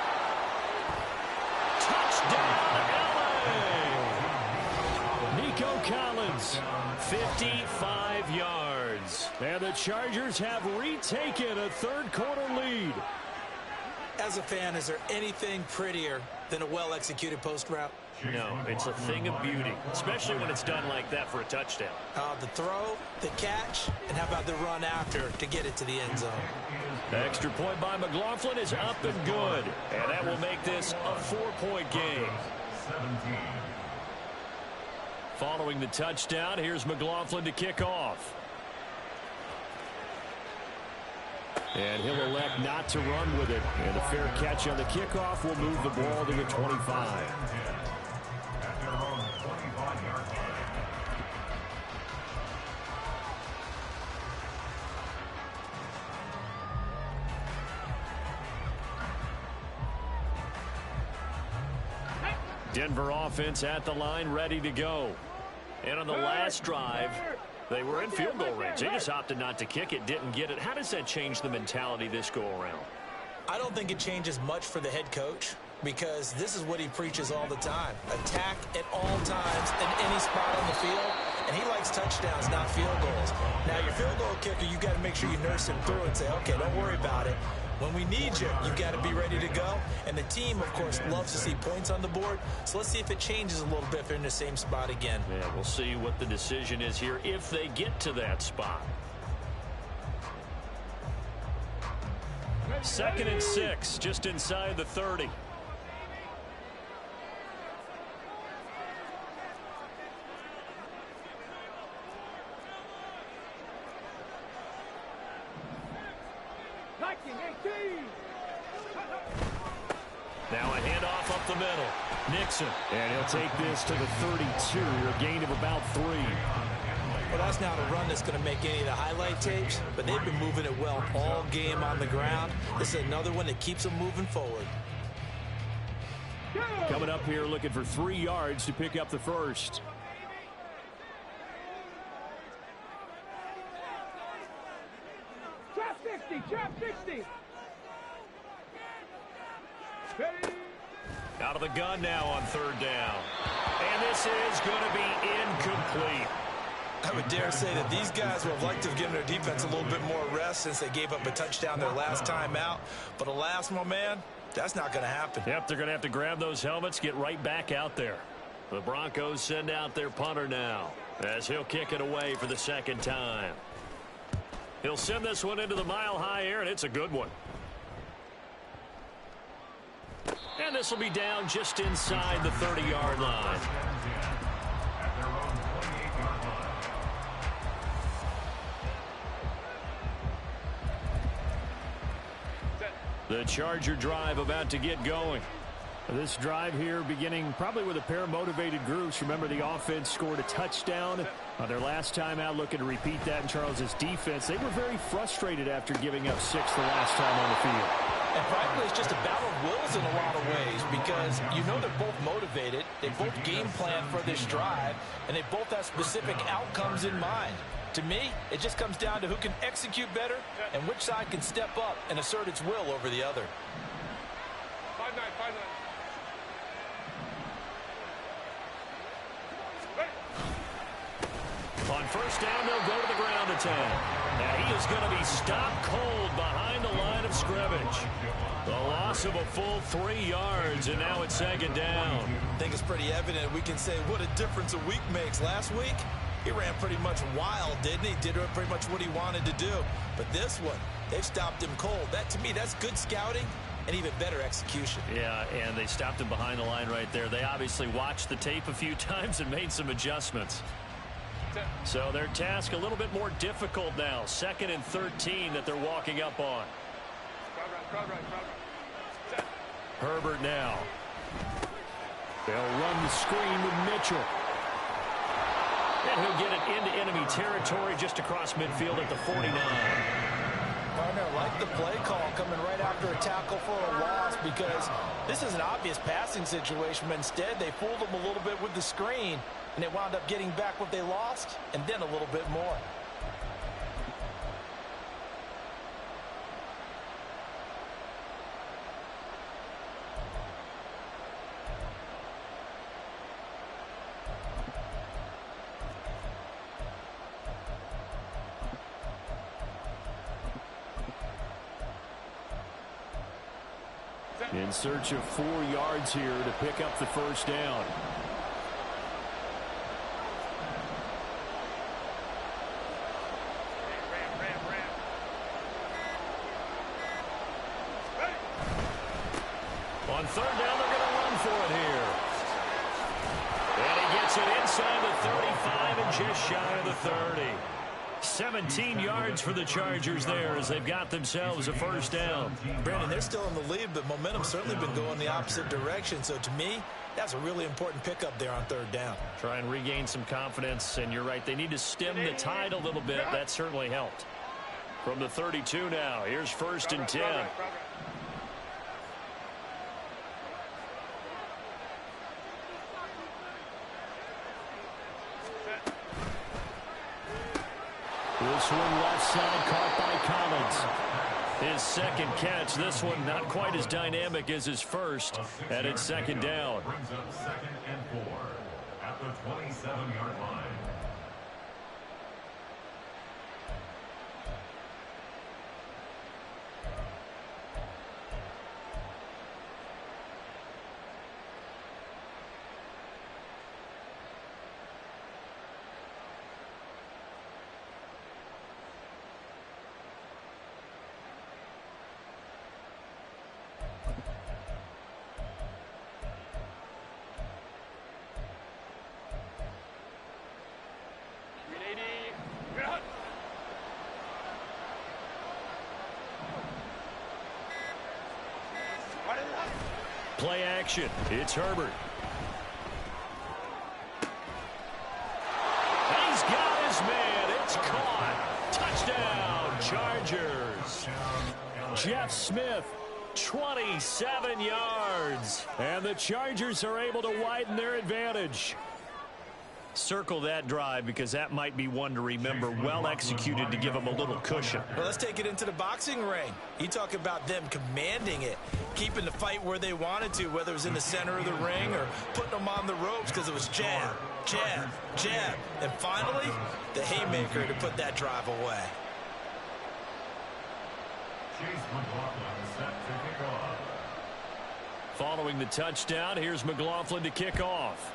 Touchdown, LA! Nico Collins, 55 yards. And the Chargers have retaken a third-quarter lead. As a fan, is there anything prettier than a well-executed post route? No, it's a thing of beauty, especially when it's done like that for a touchdown. The throw, the catch, and how about the run after to get it to the end zone? The extra point by McLaughlin is up and good, and that will make this a 4-point game. 17. Following the touchdown, here's McLaughlin to kick off. And he'll elect not to run with it. And a fair catch on the kickoff will move the ball to the 25. Denver offense at the line, ready to go. And on the last drive, they were in field goal range. They just opted not to kick it, didn't get it. How does that change the mentality this go-around? I don't think it changes much for the head coach because this is what he preaches all the time. Attack at all times in any spot on the field, and he likes touchdowns, not field goals. Now, your field goal kicker, you got to make sure you nurse him through and say, okay, don't worry about it. When we need you, you got to be ready to go. And the team, of course, loves to see points on the board. So let's see if it changes a little bit if they're in the same spot again. Yeah, we'll see what the decision is here if they get to that spot. 2nd and 6, just inside the 30. Now a handoff up the middle. Nixon. And he'll take this to the 32, a gain of about 3. Well, that's not a run that's going to make any of the highlight tapes, but they've been moving it well all game on the ground. This is another one that keeps them moving forward. Coming up here looking for 3 yards to pick up the first. Trap 60, trap 60. Out of the gun now on 3rd down. And this is going to be incomplete. I would dare say that these guys would have liked to have given their defense a little bit more rest since they gave up a touchdown their last time out. But alas, my man, that's not going to happen. Yep, they're going to have to grab those helmets, get right back out there. The Broncos send out their punter now as he'll kick it away for the 2nd time. He'll send this one into the mile-high air, and it's a good one. And this will be down just inside the 30-yard line. The Charger drive about to get going. This drive here beginning probably with a pair of motivated groups. Remember, the offense scored a touchdown on their last time out, looking to repeat that in Charles's defense. They were very frustrated after giving up 6 the last time on the field. And frankly, it's just a battle of wills in a lot of ways because you know they're both motivated. They both game plan for this drive, and they both have specific outcomes in mind. To me, it just comes down to who can execute better and which side can step up and assert its will over the other. 5-9, 5-9. On 1st down, they'll go to the ground attack. Now he is going to be stopped cold behind the line of scrimmage. The loss of a full 3 yards, and now it's 2nd down. I think it's pretty evident we can say what a difference a week makes. Last week, he ran pretty much wild, didn't he? Did pretty much what he wanted to do. But this one, they've stopped him cold. That, to me, that's good scouting and even better execution. Yeah, and they stopped him behind the line right there. They obviously watched the tape a few times and made some adjustments. So their task a little bit more difficult now. 2nd and 13 that they're walking up on. Herbert now. They'll run the screen with Mitchell. And he'll get it into enemy territory just across midfield at the 49. Partner, like the play call coming right after a tackle for a loss because this is an obvious passing situation, but instead they fooled them a little bit with the screen, and they wound up getting back what they lost and then a little bit more. In search of 4 yards here to pick up the first down. On third down, they're going to run for it here. And he gets it inside the 35 and just shy of the 30. 17 yards for the Chargers there as they've got themselves a first down. Brandon, they're still in the lead, but momentum's certainly been going the opposite direction. So to me, that's a really important pickup there on third down. Try and regain some confidence, and you're right, they need to stem the tide a little bit. That certainly helped. From the 32 now, here's first and 10. This one left side, caught by Collins. His second catch. This one not quite as dynamic as his first. And it's second down. Brings up second and 4 at the 27-yard line. Play action. It's Herbert. He's got his man. It's caught. Touchdown, Chargers. Jeff Smith, 27 yards. And the Chargers are able to widen their advantage. Circle that drive because that might be one to remember. Well executed to give them a little cushion. Well, let's take it into the boxing ring. You talk about them commanding it, keeping the fight where they wanted to, whether it was in the center of the ring or putting them on the ropes because it was jab, jab, jab. And finally, the haymaker to put that drive away. Following the touchdown, here's McLaughlin to kick off.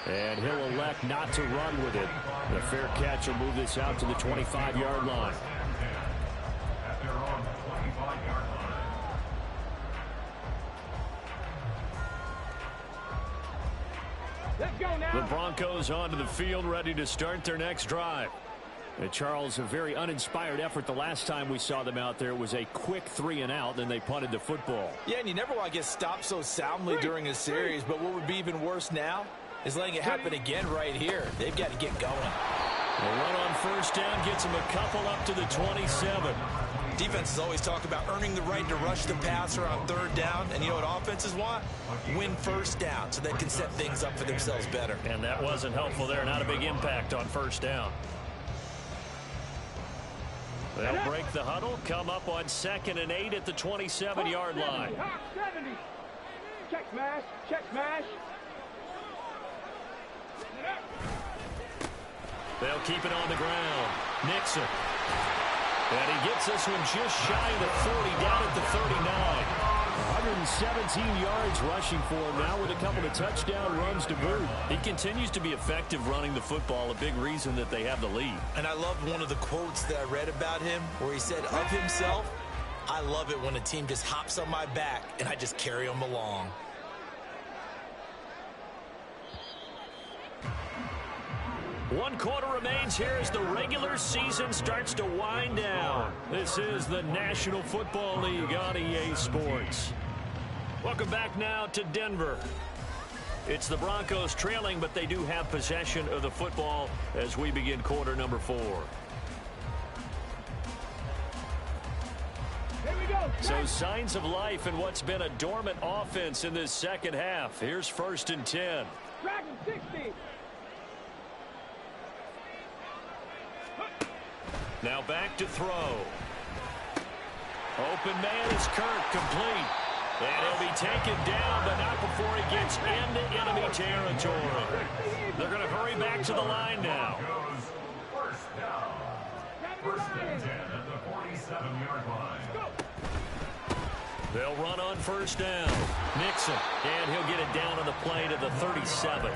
And he'll elect not to run with it. The fair catch will move this out to the 25-yard line. Let's go now. The Broncos onto the field, ready to start their next drive. Charles, a very uninspired effort the last time we saw them out there. It was a quick 3 and out, then they punted the football. Yeah, and you never want to get stopped so soundly during a series, but what would be even worse now is letting it happen again right here. They've got to get going. The run on first down gets them a couple up to the 27. Defenses always talk about earning the right to rush the passer on third down, and you know what offenses want? Win first down so they can set things up for themselves better. And that wasn't helpful there. Not a big impact on first down. They'll break the huddle, come up on 2nd and 8 at the 27-yard line. Hot 70. Check smash, check smash. They'll keep it on the ground. Nixon. And he gets this one just shy of the 40, down at the 39. 117 yards rushing for him now with a couple of touchdown runs to boot. He continues to be effective running the football, a big reason that they have the lead. And I love one of the quotes that I read about him where he said of himself, "I love it when a team just hops on my back and I just carry them along." One quarter remains here as the regular season starts to wind down. This is the National Football League on EA Sports. Welcome back now to Denver. It's the Broncos trailing, but they do have possession of the football as we begin quarter number 4. Here we go. So signs of life in what's been a dormant offense in this second half. Here's first and 10. Dragon 60. Now back to throw. Open man is Kirk, complete. And he'll be taken down, but not before he gets into enemy territory. They're going to hurry back to the line now. First down. First and 10 at the 47-yard line. They'll run on first down. Nixon, and he'll get it down on the play to the 37.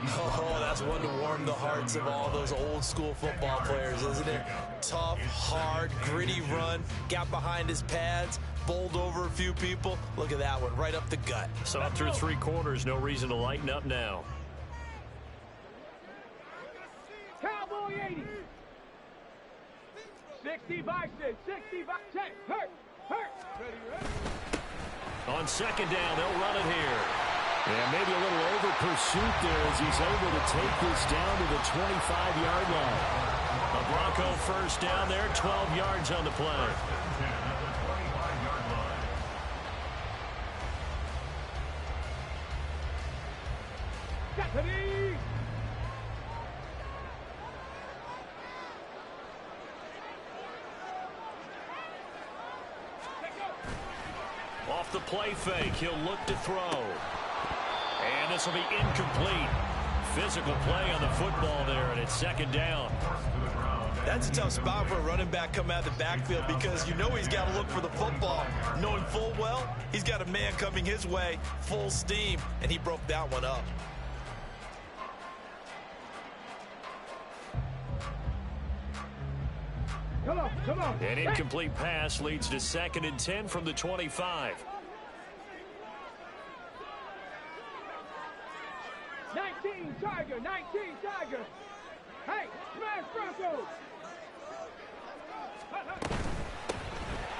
Oh, that's one to warm the hearts of all those old school football players, isn't it? Tough, hard, gritty run, got behind his pads, bowled over a few people. Look at that one, right up the gut. So up through 3 quarters, no reason to lighten up now. Cowboy 80. 60 Bison, 60 Bison. Hurt. On second down, they'll run it here. And maybe a little over pursuit there as he's able to take this down to the 25-yard line. A Bronco first down there, 12 yards on the play. Off the play fake, he'll look to throw. And this will be incomplete. Physical play on the football there, and it's second down. That's a tough spot for a running back coming out of the backfield because you know he's got to look for the football, knowing full well he's got a man coming his way, full steam, and he broke that one up. Come on. An incomplete pass leads to 2nd and 10 from the 25. 19 Tiger. Hey, smash Bronco.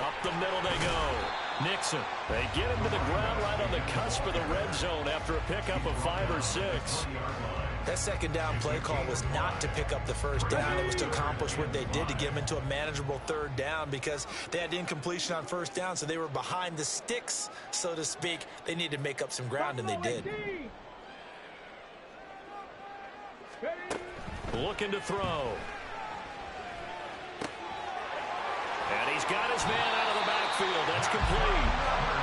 Up the middle they go. Nixon. They get him to the ground right on the cusp of the red zone after a pickup of 5 or 6. That second down play call was not to pick up the first down. It was to accomplish what they did to get them into a manageable 3rd down because they had incompletion on first down, so they were behind the sticks, so to speak. They needed to make up some ground, and they did. Looking to throw. And he's got his man out of the backfield. That's complete.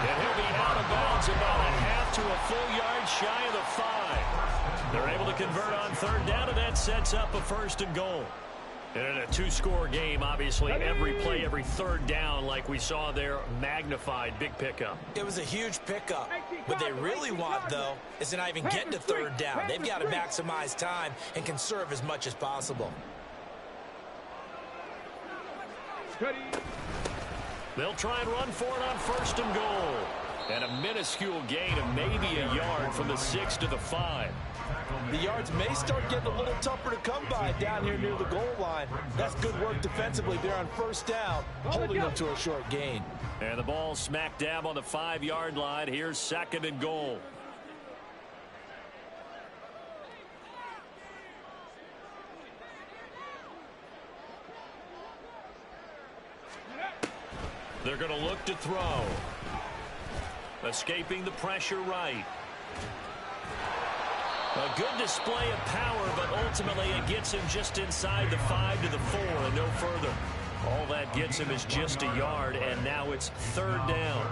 And he'll be out of bounds about a half to a full yard shy of the 5. They're able to convert on 3rd down, and that sets up a 1st and goal. And in a 2-score game, obviously, every play, every 3rd down, like we saw there, magnified, big pickup. It was a huge pickup. What they really want, though, is to not even get to 3rd down. They've got to maximize time and conserve as much as possible. They'll try and run for it on 1st and goal. And a minuscule gain of maybe a yard from the 6 to the 5. The yards may start getting a little tougher to come by down here near the goal line. That's good work defensively there on 1st down, holding them to a short gain. And the ball smack dab on the 5-yard line. Here's 2nd and goal. They're going to look to throw. Escaping the pressure right. A good display of power, but ultimately it gets him just inside the 5 to the 4 and no further. All that gets him is just a yard, and now it's 3rd down.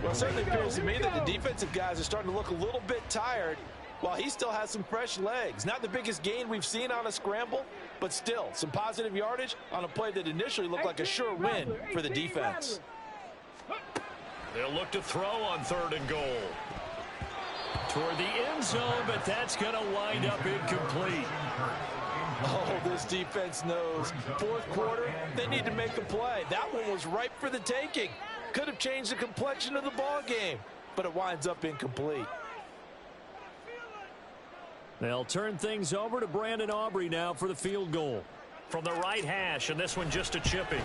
Well, it certainly appears to me that the defensive guys are starting to look a little bit tired while he still has some fresh legs. Not the biggest gain we've seen on a scramble, but still some positive yardage on a play that initially looked like a sure win for the defense. They'll look to throw on 3rd and goal. Toward the end zone, but that's going to wind up incomplete. Oh, this defense knows. 4th quarter, they need to make a play. That one was ripe for the taking. Could have changed the complexion of the ball game, but it winds up incomplete. They'll turn things over to Brandon Aubrey now for the field goal. From the right hash, and this one just a chipping.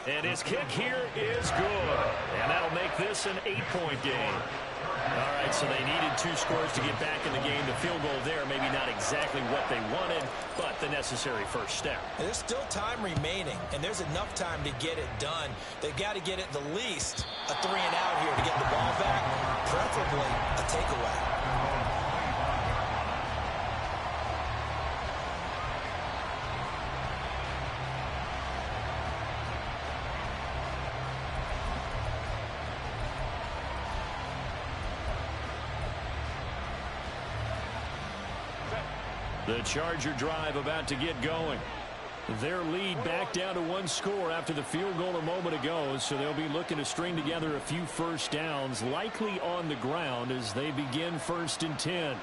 And his kick here is good. And that'll make this an 8-point game. All right, so they needed 2 scores to get back in the game. The field goal there, maybe not exactly what they wanted, but the necessary first step. There's still time remaining, and there's enough time to get it done. They've got to get it the least a 3 and out here to get the ball back, preferably a takeaway. The Charger drive about to get going. Their lead back down to one score after the field goal a moment ago, so they'll be looking to string together a few first downs, likely on the ground as they begin 1st and 10.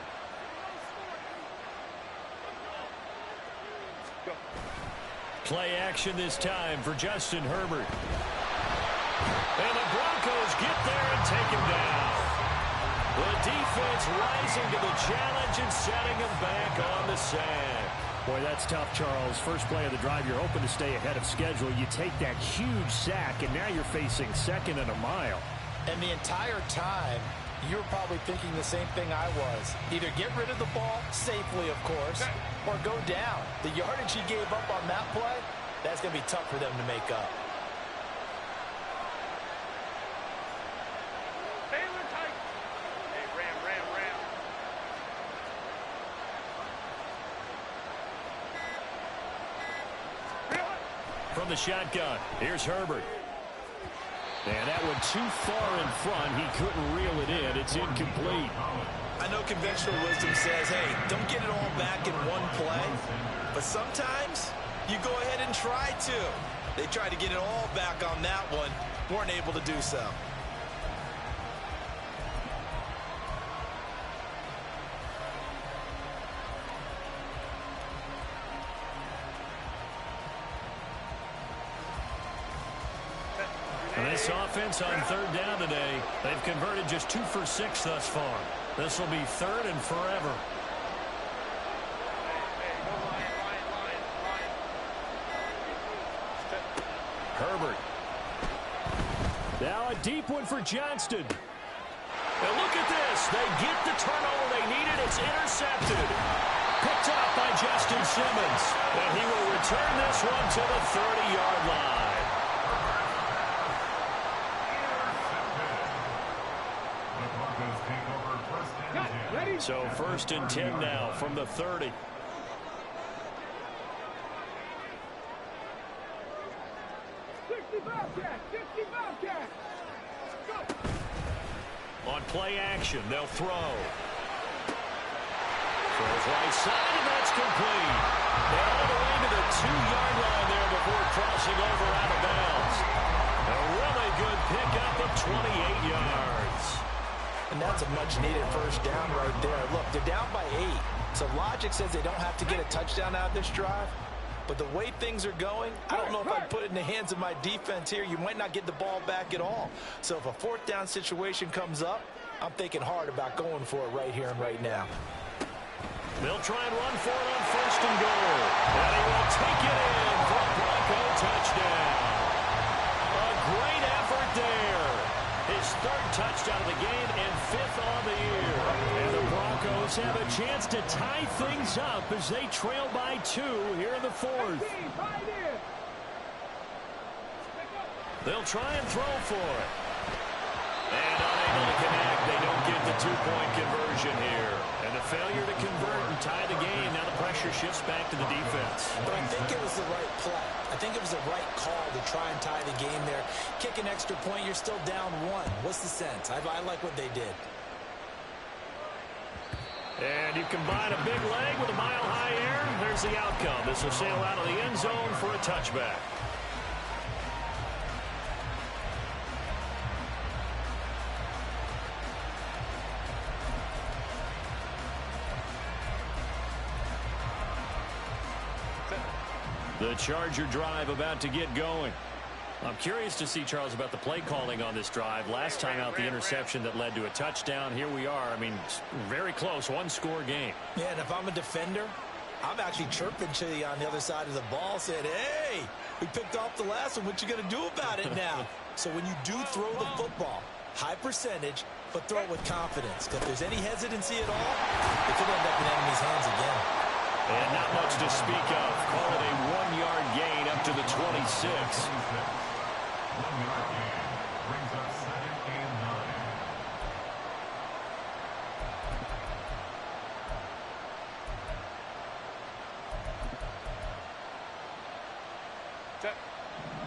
Play action this time for Justin Herbert. And the Broncos get there and take him down. The defense rising to the challenge and setting him back on the sack. Boy, that's tough, Charles. First play of the drive, you're hoping to stay ahead of schedule. You take that huge sack, and now you're facing 2nd and a mile. And the entire time, you're probably thinking the same thing I was. Either get rid of the ball, safely, of course, or go down. The yardage he gave up on that play, that's going to be tough for them to make up. From the shotgun, here's Herbert. And that one too far in front. He couldn't reel it in. It's incomplete. I know conventional wisdom says, hey, don't get it all back in one play. But sometimes you go ahead and try to. They tried to get it all back on that one. Weren't able to do so. This offense on 3rd down today, they've converted just 2 for 6 thus far. This will be 3rd and forever. Herbert. Now a deep one for Johnston. And look at this. They get the turnover they needed. It's intercepted. Picked up by Justin Simmons. And he will return this one to the 30-yard line. So 1st and 10 now from the 30. On play action, they'll throw. Throws right side, and that's complete. And all the way to the 2-yard line there before crossing over out of bounds. A really good pickup of 28 yards. And that's a much-needed first down right there. Look, they're down by 8. So logic says they don't have to get a touchdown out of this drive. But the way things are going, I don't know if I'd put it in the hands of my defense here. You might not get the ball back at all. So if a 4th down situation comes up, I'm thinking hard about going for it right here and right now. They'll try and run for it on 1st and goal. And he will take it in for a Bronco touchdown. A great effort there. His 3rd touchdown of the game and 5th on the year. And the Broncos have a chance to tie things up as they trail by 2 here in the 4th. They'll try and throw for it. And unable to connect. They don't get the 2-point conversion here. And the failure to convert and tie the game. Now the pressure shifts back to the defense. But I think it was the right play. I think it was the right call to try and tie the game there. Kick an extra point, you're still down 1. What's the sense? I like what they did. And you combine a big leg with a mile-high air. There's the outcome. This will sail out of the end zone for a touchback. The Charger drive about to get going. I'm curious to see, Charles, about the play calling on this drive. Last time out, the interception that led to a touchdown. Here we are. I mean, very close, 1-score game. Yeah, and if I'm a defender, I'm actually chirping to you on the other side of the ball, saying, hey, we picked off the last one. What you going to do about it now? So when you do throw the football, high percentage, but throw it with confidence. If there's any hesitancy at all, it could end up in enemy's hands again. And not much to speak of. Call it a 1-yard gain up to the 26. 1-yard gain brings up 2nd and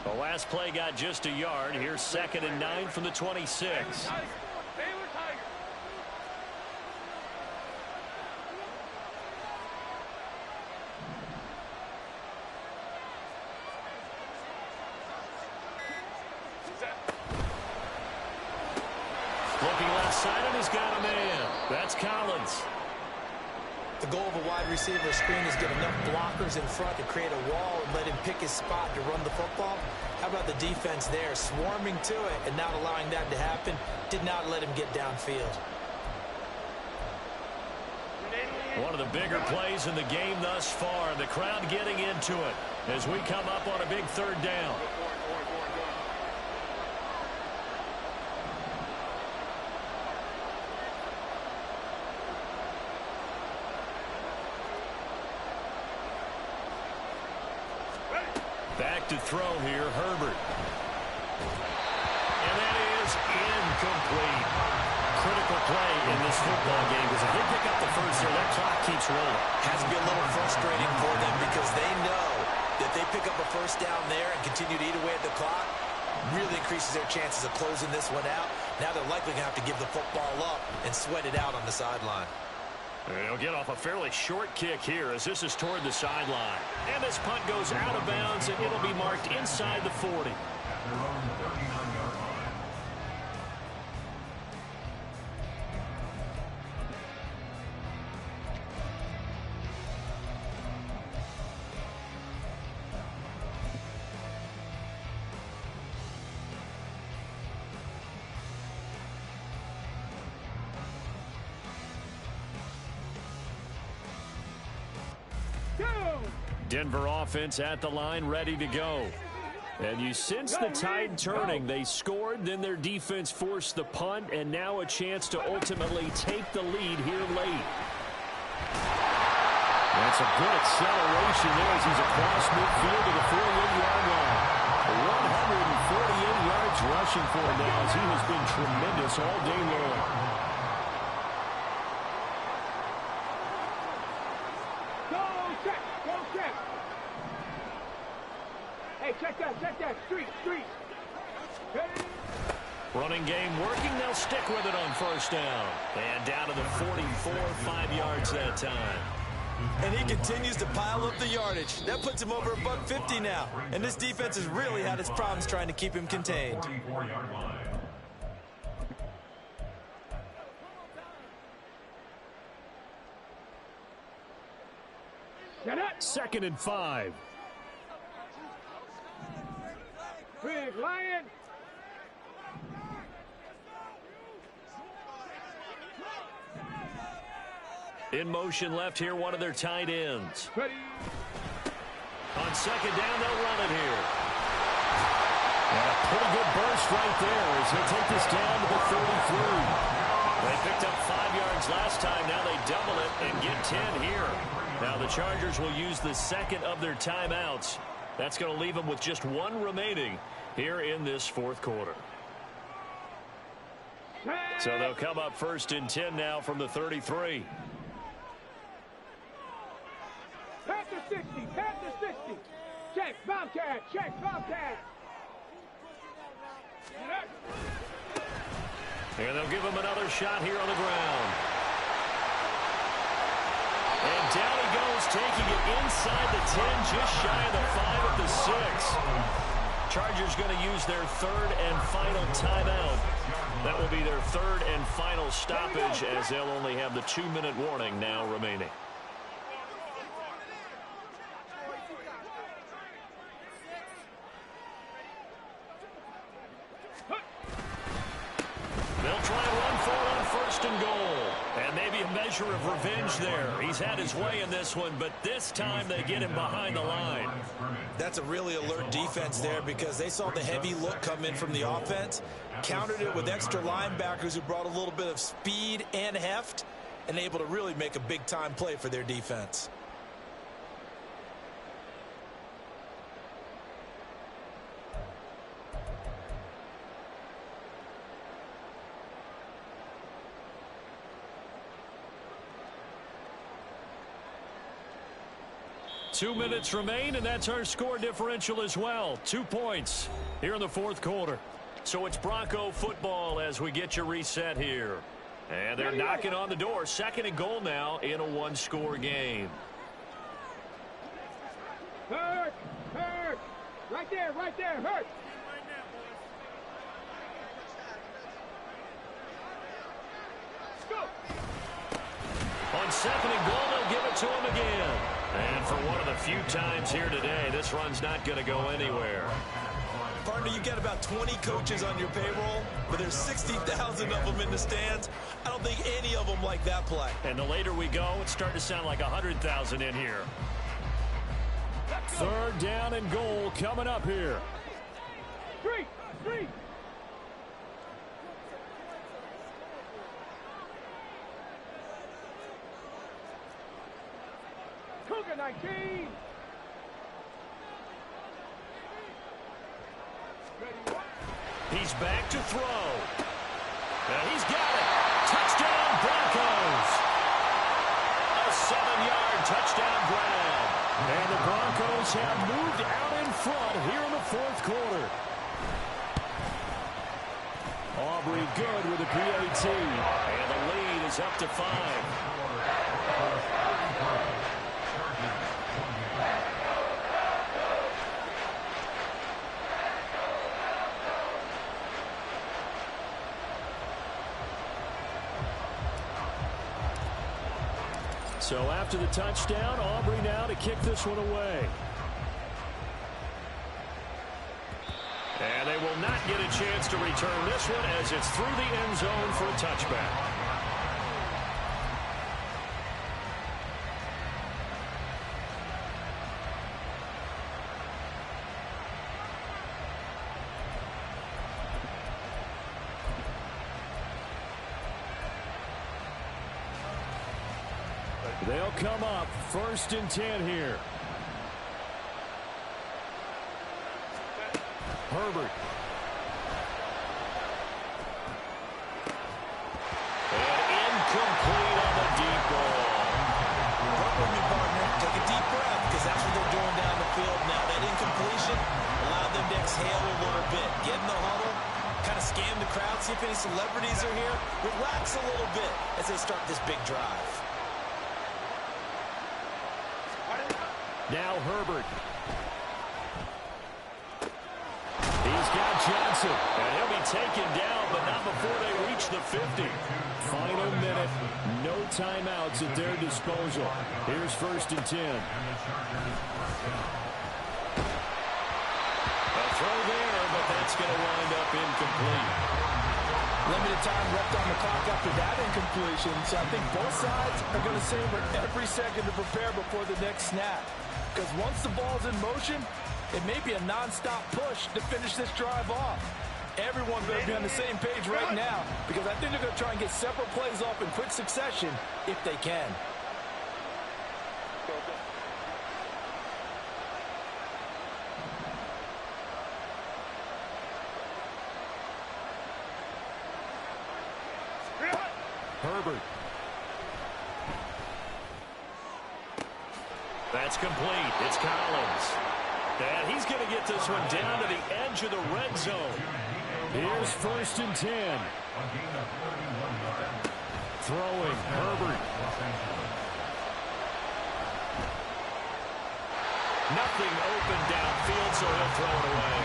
9. The last play got just a yard. Here's 2nd and 9 from the 26. side and has got a man. That's Collins. The goal of a wide receiver screen is get enough blockers in front to create a wall and let him pick his spot to run the football. How about the defense there, swarming to it and not allowing that to happen? Did not let him get downfield. One of the bigger plays in the game thus far. The crowd getting into it as we come up on a big third down. Back to throw here, Herbert. And that is incomplete. Critical play in this football game because if they pick up the first there, that clock keeps rolling. Has to be a little frustrating for them because they know that they pick up a first down there and continue to eat away at the clock, really increases their chances of closing this one out. Now they're likely going to have to give the football up and sweat it out on the sideline. They'll get off a fairly short kick here as this is toward the sideline. And this punt goes out of bounds, and it'll be marked inside the 40. Denver offense at the line, ready to go. And you sense the tide turning. They scored, then their defense forced the punt, and now a chance to ultimately take the lead here late. That's a good acceleration there as he's across midfield to the 48-yard line. 148 yards rushing for him now as he has been tremendous all day long. Check that, street. Running game working, they'll stick with it on first down. And down to the 44, 5 yards that time. And he continues to pile up the yardage. That puts him over $150 now. And this defense has really had its problems trying to keep him contained. 44-yard line. Second and 5. Big Lion. In motion left here, one of their tight ends. Ready. On second down, they'll run it here. And a pretty good burst right there as he'll take this down to the 33. They picked up 5 yards last time. Now they double it and get 10 here. Now the Chargers will use the second of their timeouts. That's going to leave them with just one remaining here in this fourth quarter. So they'll come up first and 10 now from the 33. Pass to 60. Check, Bobcat. And they'll give him another shot here on the ground. And down he goes, taking it inside the 10, just shy of the 5 at the 6. Chargers going to use their third and final timeout. That will be their third and final stoppage as they'll only have the 2-minute warning now remaining. They'll try and run for it on first and goal. And maybe a measure of revenge there. He's had his way in this one, but this time they get him behind the line. That's a really alert defense there because they saw the heavy look come in from the offense, countered it with extra linebackers who brought a little bit of speed and heft, and able to really make a big-time play for their defense. Two minutes remain, and that's our score differential as well. 2 points here in the fourth quarter. So it's Bronco football as we get your reset here. And they're knocking on the door. Second and goal now in a one-score game. Hurt. Right there, hurt. second and goal. They'll give it to him again. And for one of the few times here today, this run's not going to go anywhere. Partner, you got about 20 coaches on your payroll, but there's 60,000 of them in the stands. I don't think any of them like that play. And the later we go, it's starting to sound like 100,000 in here. Third down and goal coming up here. Three. Cougar 19. He's back to throw. And he's got it. Touchdown, Broncos. A 7-yard touchdown grab. And the Broncos have moved out in front here in the fourth quarter. Aubrey good with a PAT. And the lead is up to 5. So after the touchdown, Aubrey now to kick this one away. And they will not get a chance to return this one as it's through the end zone for a touchback. They'll come up 1st and 10 here. Herbert. And incomplete on the deep ball. Work with me, partner. Take a deep breath, because that's what they're doing down the field now. That incompletion allowed them to exhale a little bit. Get in the huddle, kind of scan the crowd, see if any celebrities are here. Relax a little bit as they start this big drive. Now Herbert. He's got Johnson. And he'll be taken down, but not before they reach the 50. Final minute. No timeouts at their disposal. Here's 1st and 10. A throw there, but that's going to wind up incomplete. Limited time left on the clock after that incompletion, so I think both sides are going to savor every second to prepare before the next snap. Because once the ball's in motion, it may be a non-stop push to finish this drive off. Everyone better be on the same page right now, because I think they're going to try and get several plays off in quick succession if they can. Herbert. That's complete. It's Collins. And he's going to get this one down to the edge of the red zone. Here's 1st and 10. Throwing, Herbert. Nothing open downfield, so he'll throw it away.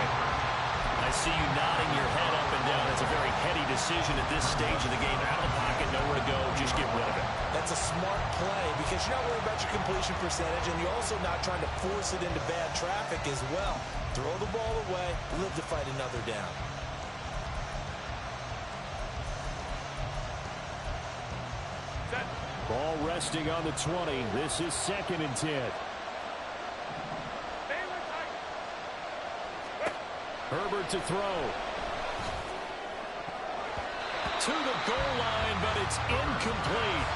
I see you nodding your head up and down. It's a very heady decision at this stage of the game. Out of the pocket, nowhere to go. Just get rid of it. That's a smart play because you're not worried about your completion percentage, and you're also not trying to force it into bad traffic as well. Throw the ball away, live to fight another down. Ball resting on the 20. This is 2nd and 10. Herbert to throw. To the goal line, but it's incomplete.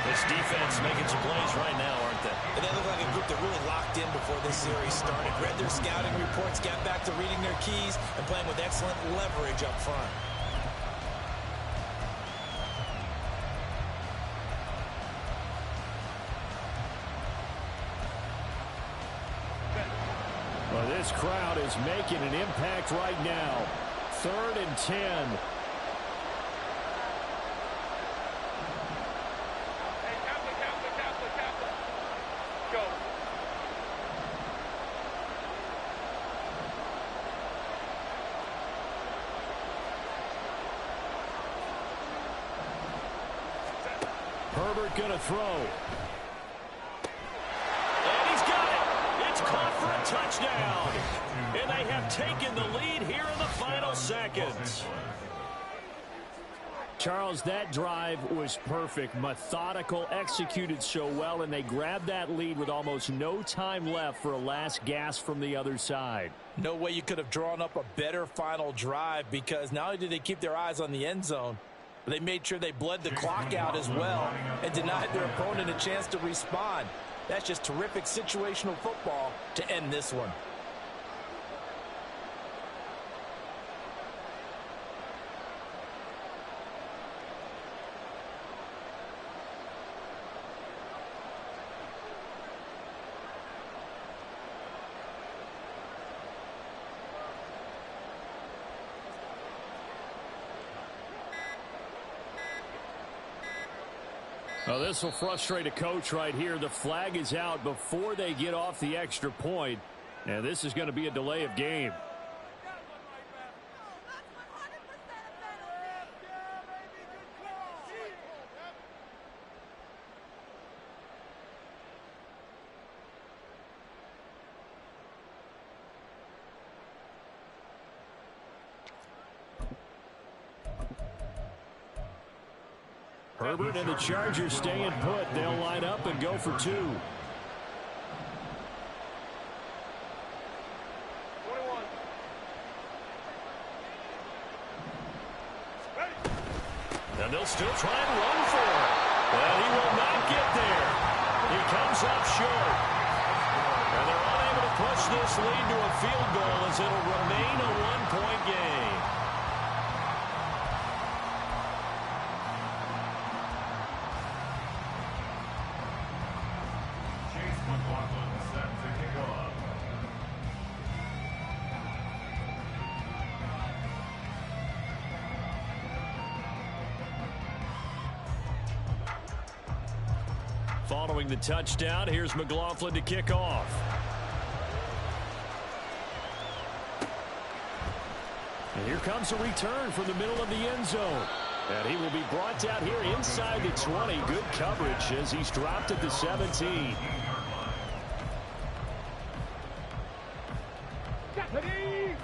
This defense making some plays right now, aren't they? And they look like a group that really locked in before this series started. Read their scouting reports, got back to reading their keys, and playing with excellent leverage up front. Well, this crowd is making an impact right now. 3rd and 10. Herbert going to throw. And he's got it. It's caught for a touchdown. And they have taken the lead here in the final seconds. Charles, that drive was perfect, methodical, executed so well, and they grabbed that lead with almost no time left for a last gasp from the other side. No way you could have drawn up a better final drive, because not only did they keep their eyes on the end zone, but they made sure they bled the clock out as well and denied their opponent a chance to respond. That's just terrific situational football to end this one. Oh, this will frustrate a coach right here. The flag is out before they get off the extra point. And this is going to be a delay of game. Herbert and the Chargers staying put. They'll line up and go for 2. 21. And they'll still try and run for it. But he will not get there. He comes up short. And they're unable to push this lead to a field goal as it'll remain a one-point game. Following the touchdown, here's McLaughlin to kick off. And here comes a return from the middle of the end zone. And he will be brought down here inside the 20. Good coverage as he's dropped at the 17. Deputy!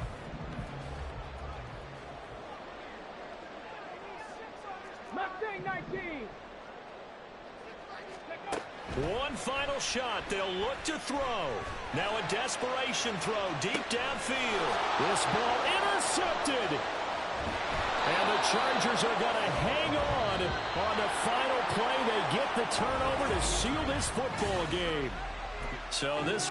Mustang 19! One final shot. They'll look to throw. Now a desperation throw deep downfield. This ball intercepted. And the Chargers are going to hang on the final play. They get the turnover to seal this football game. So this